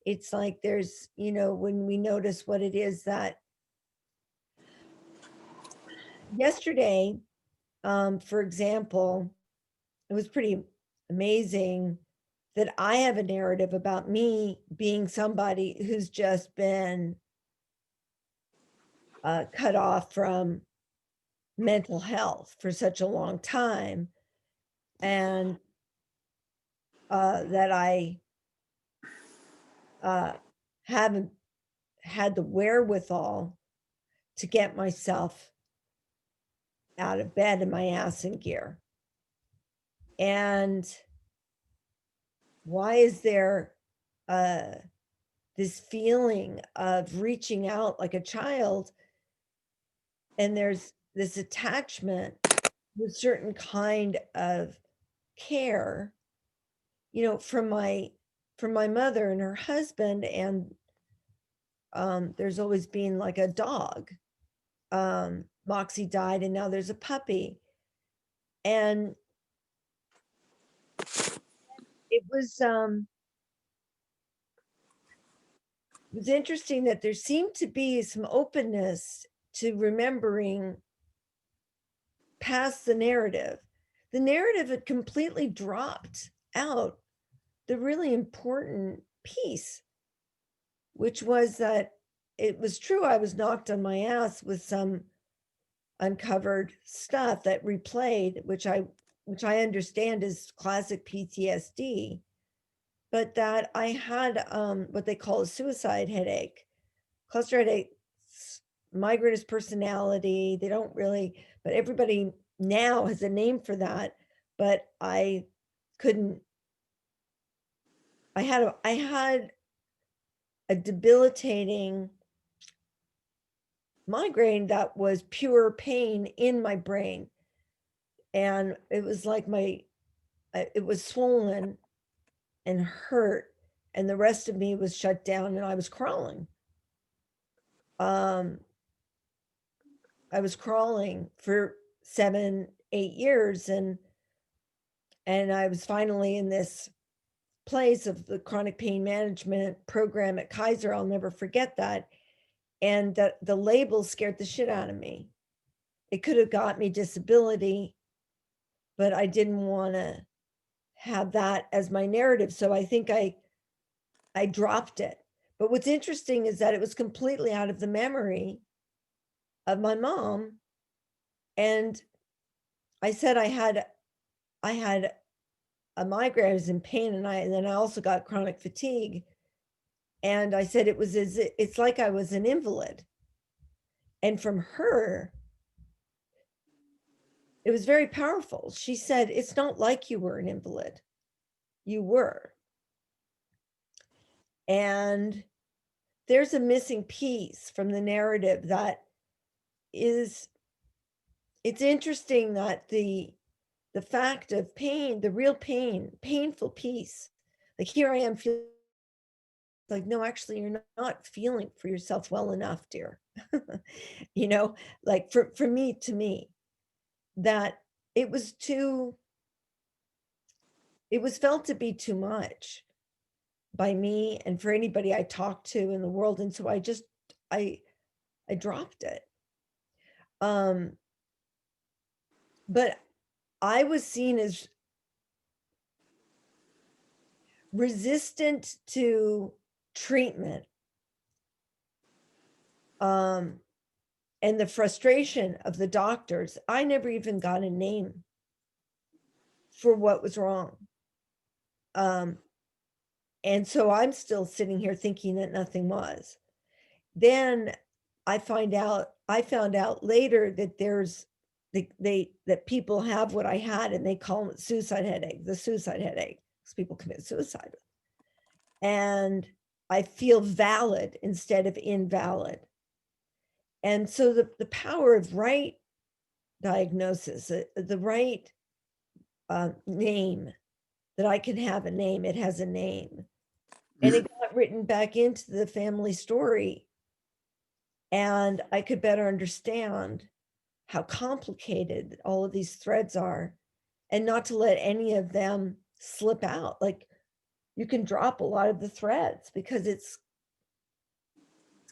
F: It's like there's, when we notice what it is that yesterday, for example, it was pretty amazing that I have a narrative about me being somebody who's just been cut off from mental health for such a long time, and that I haven't had the wherewithal to get myself out of bed and my ass in gear. And why is there this feeling of reaching out like a child, and there's this attachment with certain kind of care, from my mother and her husband, and there's always been like a dog. Moxie died, and now there's a puppy, and it was interesting that there seemed to be some openness to remembering past the narrative. The narrative had completely dropped out the really important piece, which was that it was true I was knocked on my ass with some uncovered stuff that replayed, which I understand is classic PTSD, but that I had what they call a suicide headache, cluster headache, migraine personality. They don't really, but everybody now has a name for that. But I couldn't. I had a debilitating migraine that was pure pain in my brain, and it was like it was swollen and hurt, and the rest of me was shut down, and I was crawling. I was crawling for 7-8 years, and I was finally in this place of the chronic pain management program at Kaiser. I'll never forget that. And that the label scared the shit out of me. It could have got me disability, but I didn't want to have that as my narrative. So I think I dropped it. But what's interesting is that it was completely out of the memory of my mom. And I said I had a migraine, I was in pain, and then I also got chronic fatigue. And I said it's like I was an invalid. And from her, it was very powerful. She said, it's not like you were an invalid. You were. And there's a missing piece from the narrative that is, it's interesting that the fact of pain, the real pain, painful piece, like here I am feeling like, no, actually you're not feeling for yourself well enough, dear. You know, like for me, to me, that it was felt to be too much by me and for anybody I talked to in the world. And so I dropped it. But I was seen as resistant to treatment. And the frustration of the doctors. I never even got a name for what was wrong. And so I'm still sitting here thinking that nothing was. Then I found out later that there's that people have what I had, and they call it suicide headache, the suicide headache, because people commit suicide. And I feel valid instead of invalid. And so the power of right diagnosis, the right name, that I can have a name, it has a name. And it got written back into the family story. And I could better understand how complicated all of these threads are, and not to let any of them slip out. Like, you can drop a lot of the threads because it's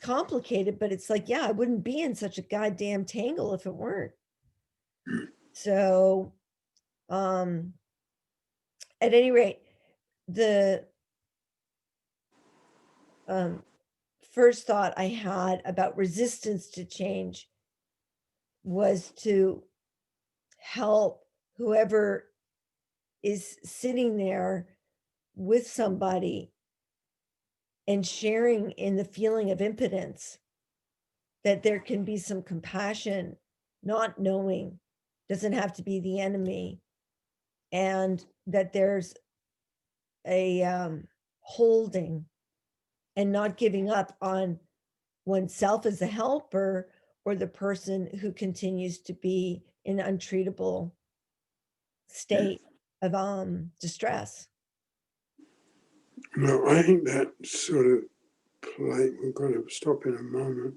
F: complicated, but it's like, yeah, I wouldn't be in such a goddamn tangle if it weren't. So, at any rate, the first thought I had about resistance to change was to help whoever is sitting there with somebody and sharing in the feeling of impotence, that there can be some compassion, not knowing doesn't have to be the enemy, and that there's a holding and not giving up on oneself as a helper, or the person who continues to be in an untreatable state of distress.
A: No, I think that sort of we've got to stop in a moment.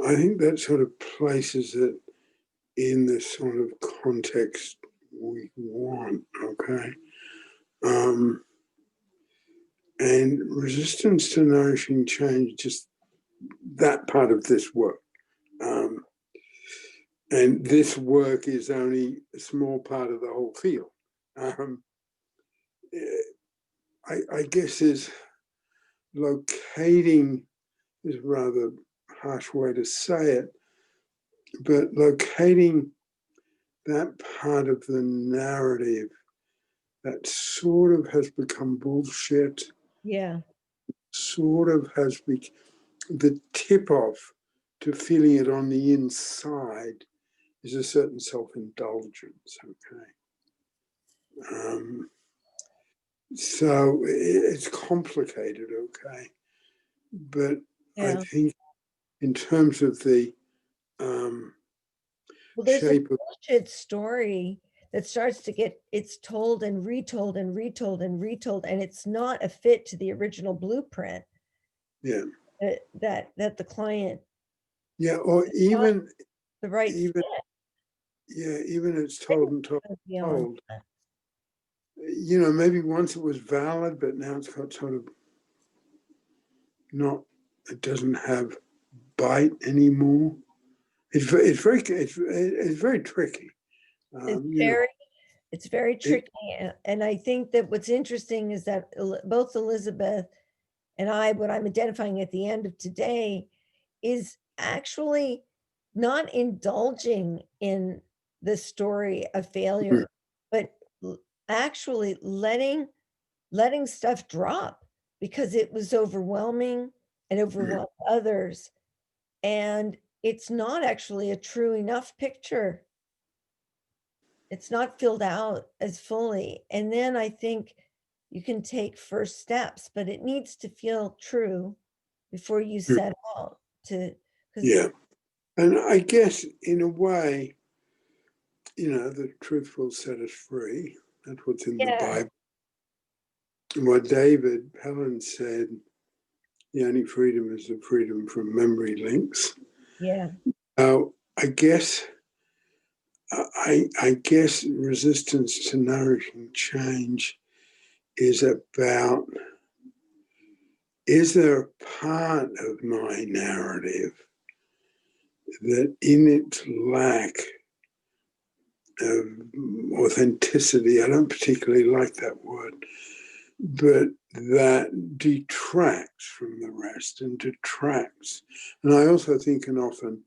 A: I think that sort of places it in the sort of context we want, okay? And resistance to nourishing change, just that part of this work. And this work is only a small part of the whole field. I guess is locating is a rather harsh way to say it, but locating that part of the narrative that sort of has become bullshit,
F: Yeah.
A: sort of has become the tip off to feeling it on the inside is a certain self-indulgence, okay? So it's complicated, okay? But
F: Yeah.
A: I think in terms of the
F: Well, there's a
A: shape of,
F: bullshit story that starts to get, it's told and retold and retold and retold, and it's not a fit to the original blueprint
A: yeah,
F: that the client,
A: yeah, or
F: it's not
A: even,
F: the right
A: even,
F: fit.
A: yeah, even it's told and told,
F: Beyond
A: told.
F: that.
A: You know, maybe once it was valid, but now it's got sort of not, it doesn't have bite anymore. It's very tricky.
F: It's very tricky. And I think that what's interesting is that both Elizabeth and I, what I'm identifying at the end of today, is actually not indulging in the story of failure, but actually letting stuff drop, because it was overwhelming and overwhelmed others. And it's not actually a true enough picture. It's not filled out as fully. And then I think you can take first steps, but it needs to feel true before you set out to.
A: Yeah. And I guess in a way, the truth will set us free. That's what's in the Bible. And what David Pellin said, the only freedom is the freedom from memory links.
F: Yeah.
A: I guess resistance to nourishing change is about, is there a part of my narrative that in its lack of authenticity, I don't particularly like that word, but that detracts from the rest and detracts. And I also think can often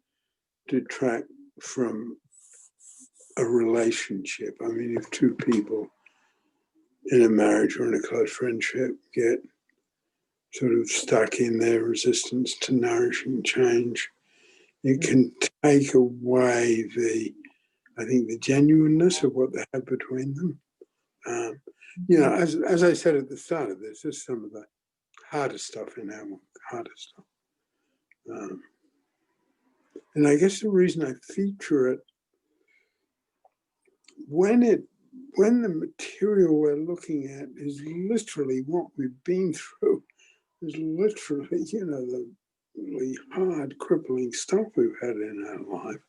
A: detract from a relationship. I mean, if two people in a marriage or in a close friendship get sort of stuck in their resistance to nourishing change, it can take away the genuineness of what they have between them. As I said at the start of this is some of the hardest stuff in our work, hardest stuff. And I guess the reason I feature it, when the material we're looking at is literally what we've been through, is literally, the really hard, crippling stuff we've had in our life,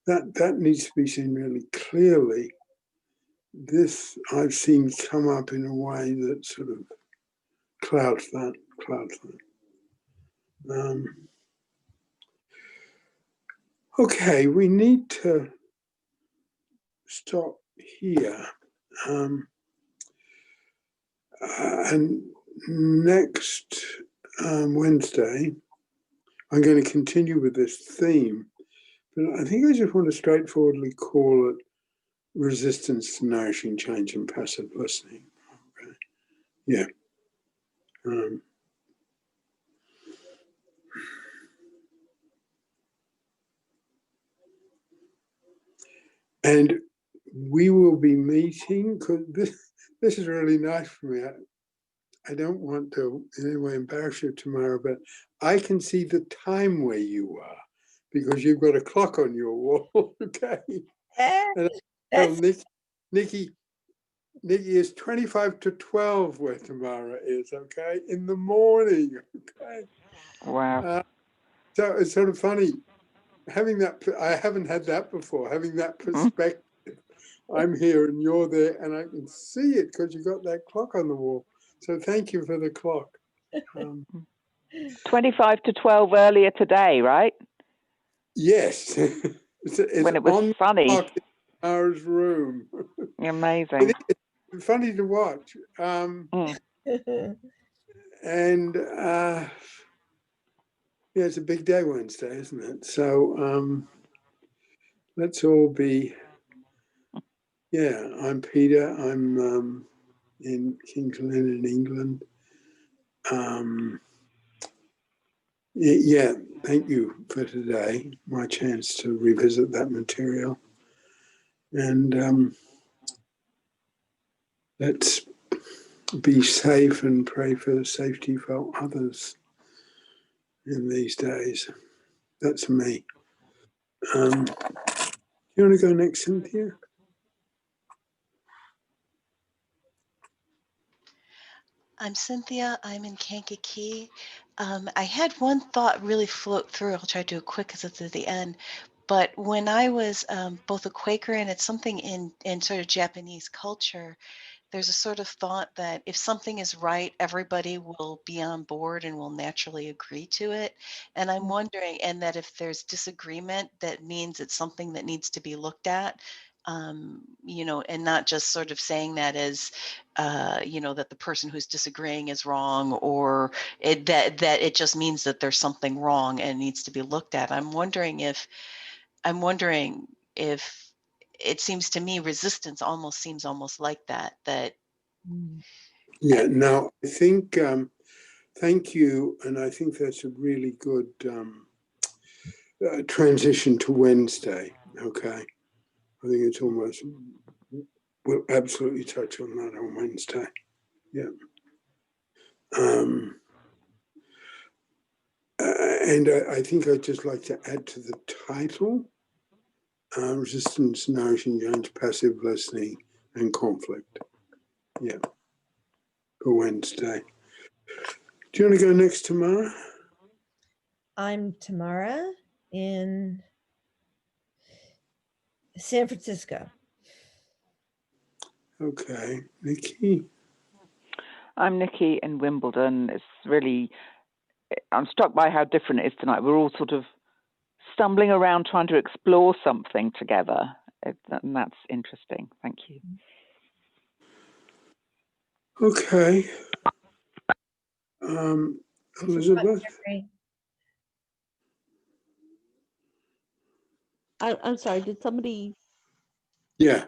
A: that needs to be seen really clearly. This I've seen come up in a way that sort of clouds that. Okay, we need to stop here. And next Wednesday, I'm going to continue with this theme, but I think I just want to straightforwardly call it resistance to nourishing change and passive listening. Okay. Yeah. And we will be meeting, because this is really nice for me. I don't want to in any way embarrass you tomorrow, but I can see the time where you are because you've got a clock on your wall. Okay. And Nikki is 25 to 12 where Tamara is, okay, in the morning, okay.
D: Wow.
A: So it's sort of funny having that. I haven't had that before. Having that perspective. I'm here and you're there, and I can see it because you got that clock on the wall. So thank you for the clock.
D: 25 to 12 earlier today, right?
A: Yes. it's
D: when it was
A: on
D: sunny.
A: in Tara's room.
D: Amazing.
A: It's funny to watch. And it's a big day Wednesday, isn't it? So let's all be. Yeah, I'm Peter. I'm in King's Lynn in England. Yeah, thank you for today, my chance to revisit that material. And let's be safe and pray for the safety for others in these days. That's me. You want to go next, Cynthia?
C: I'm Cynthia. I'm in Kankakee. I had one thought really float through. I'll try to do it quick because it's at the end. But when I was both a Quaker and it's something in sort of Japanese culture, there's a sort of thought that if something is right, everybody will be on board and will naturally agree to it. And I'm wondering, and that if there's disagreement, that means it's something that needs to be looked at, and not just sort of saying that as, that the person who's disagreeing is wrong, or that it just means that there's something wrong and needs to be looked at. I'm wondering if it seems to me resistance seems almost like that.
A: Yeah, no, I think, thank you. And I think that's a really good transition to Wednesday, okay? I think it's almost we'll absolutely touch on that on Wednesday. Yeah. And I think I'd just like to add to the title, Resistance, Nourishing Change, Passive Listening and Conflict. Yeah, for Wednesday. Do you want to go next, Tamara?
F: I'm Tamara in San Francisco.
A: Okay, Nikki.
D: I'm Nikki in Wimbledon. It's really, I'm struck by how different it is tonight. We're all sort of stumbling around trying to explore something together. And that's interesting. Thank you.
A: Okay. Elizabeth?
E: I'm sorry, did somebody?
A: Yeah,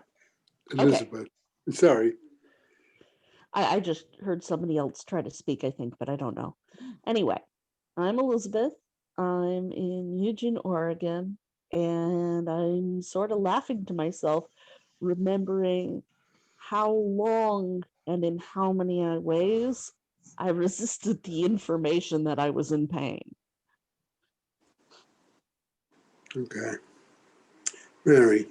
A: Elizabeth. Okay. Sorry.
E: I just heard somebody else try to speak, I think, but I don't know. Anyway, I'm Elizabeth. I'm in Eugene, Oregon, and I'm sort of laughing to myself, remembering how long and in how many ways I resisted the information that I was in pain.
A: Okay. Mary.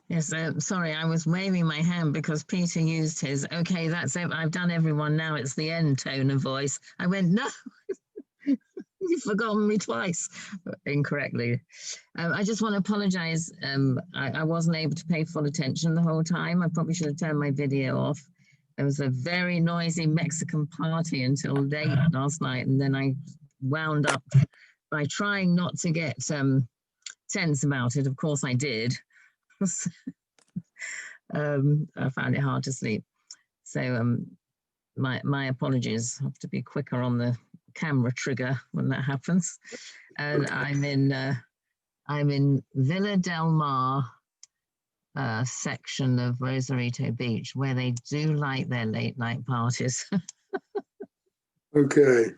B: Yes, sorry, I was waving my hand because Peter used his, okay, that's it, I've done everyone, now it's the end tone of voice. I went, no, you've forgotten me twice, incorrectly. I just want to apologize. I wasn't able to pay full attention the whole time. I probably should have turned my video off. There was a very noisy Mexican party until late last night, and then I wound up by trying not to get tense about it. Of course I did. I found it hard to sleep. So my apologies. I have to be quicker on the camera trigger when that happens. And okay. I'm in Villa Del Mar section of Rosarito Beach, where they do like their late night parties.
A: Okay.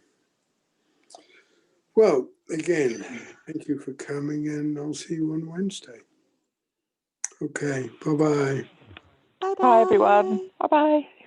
A: Well, again, thank you for coming, and I'll see you on Wednesday. Okay, bye-bye.
D: Bye, everyone. Bye-bye.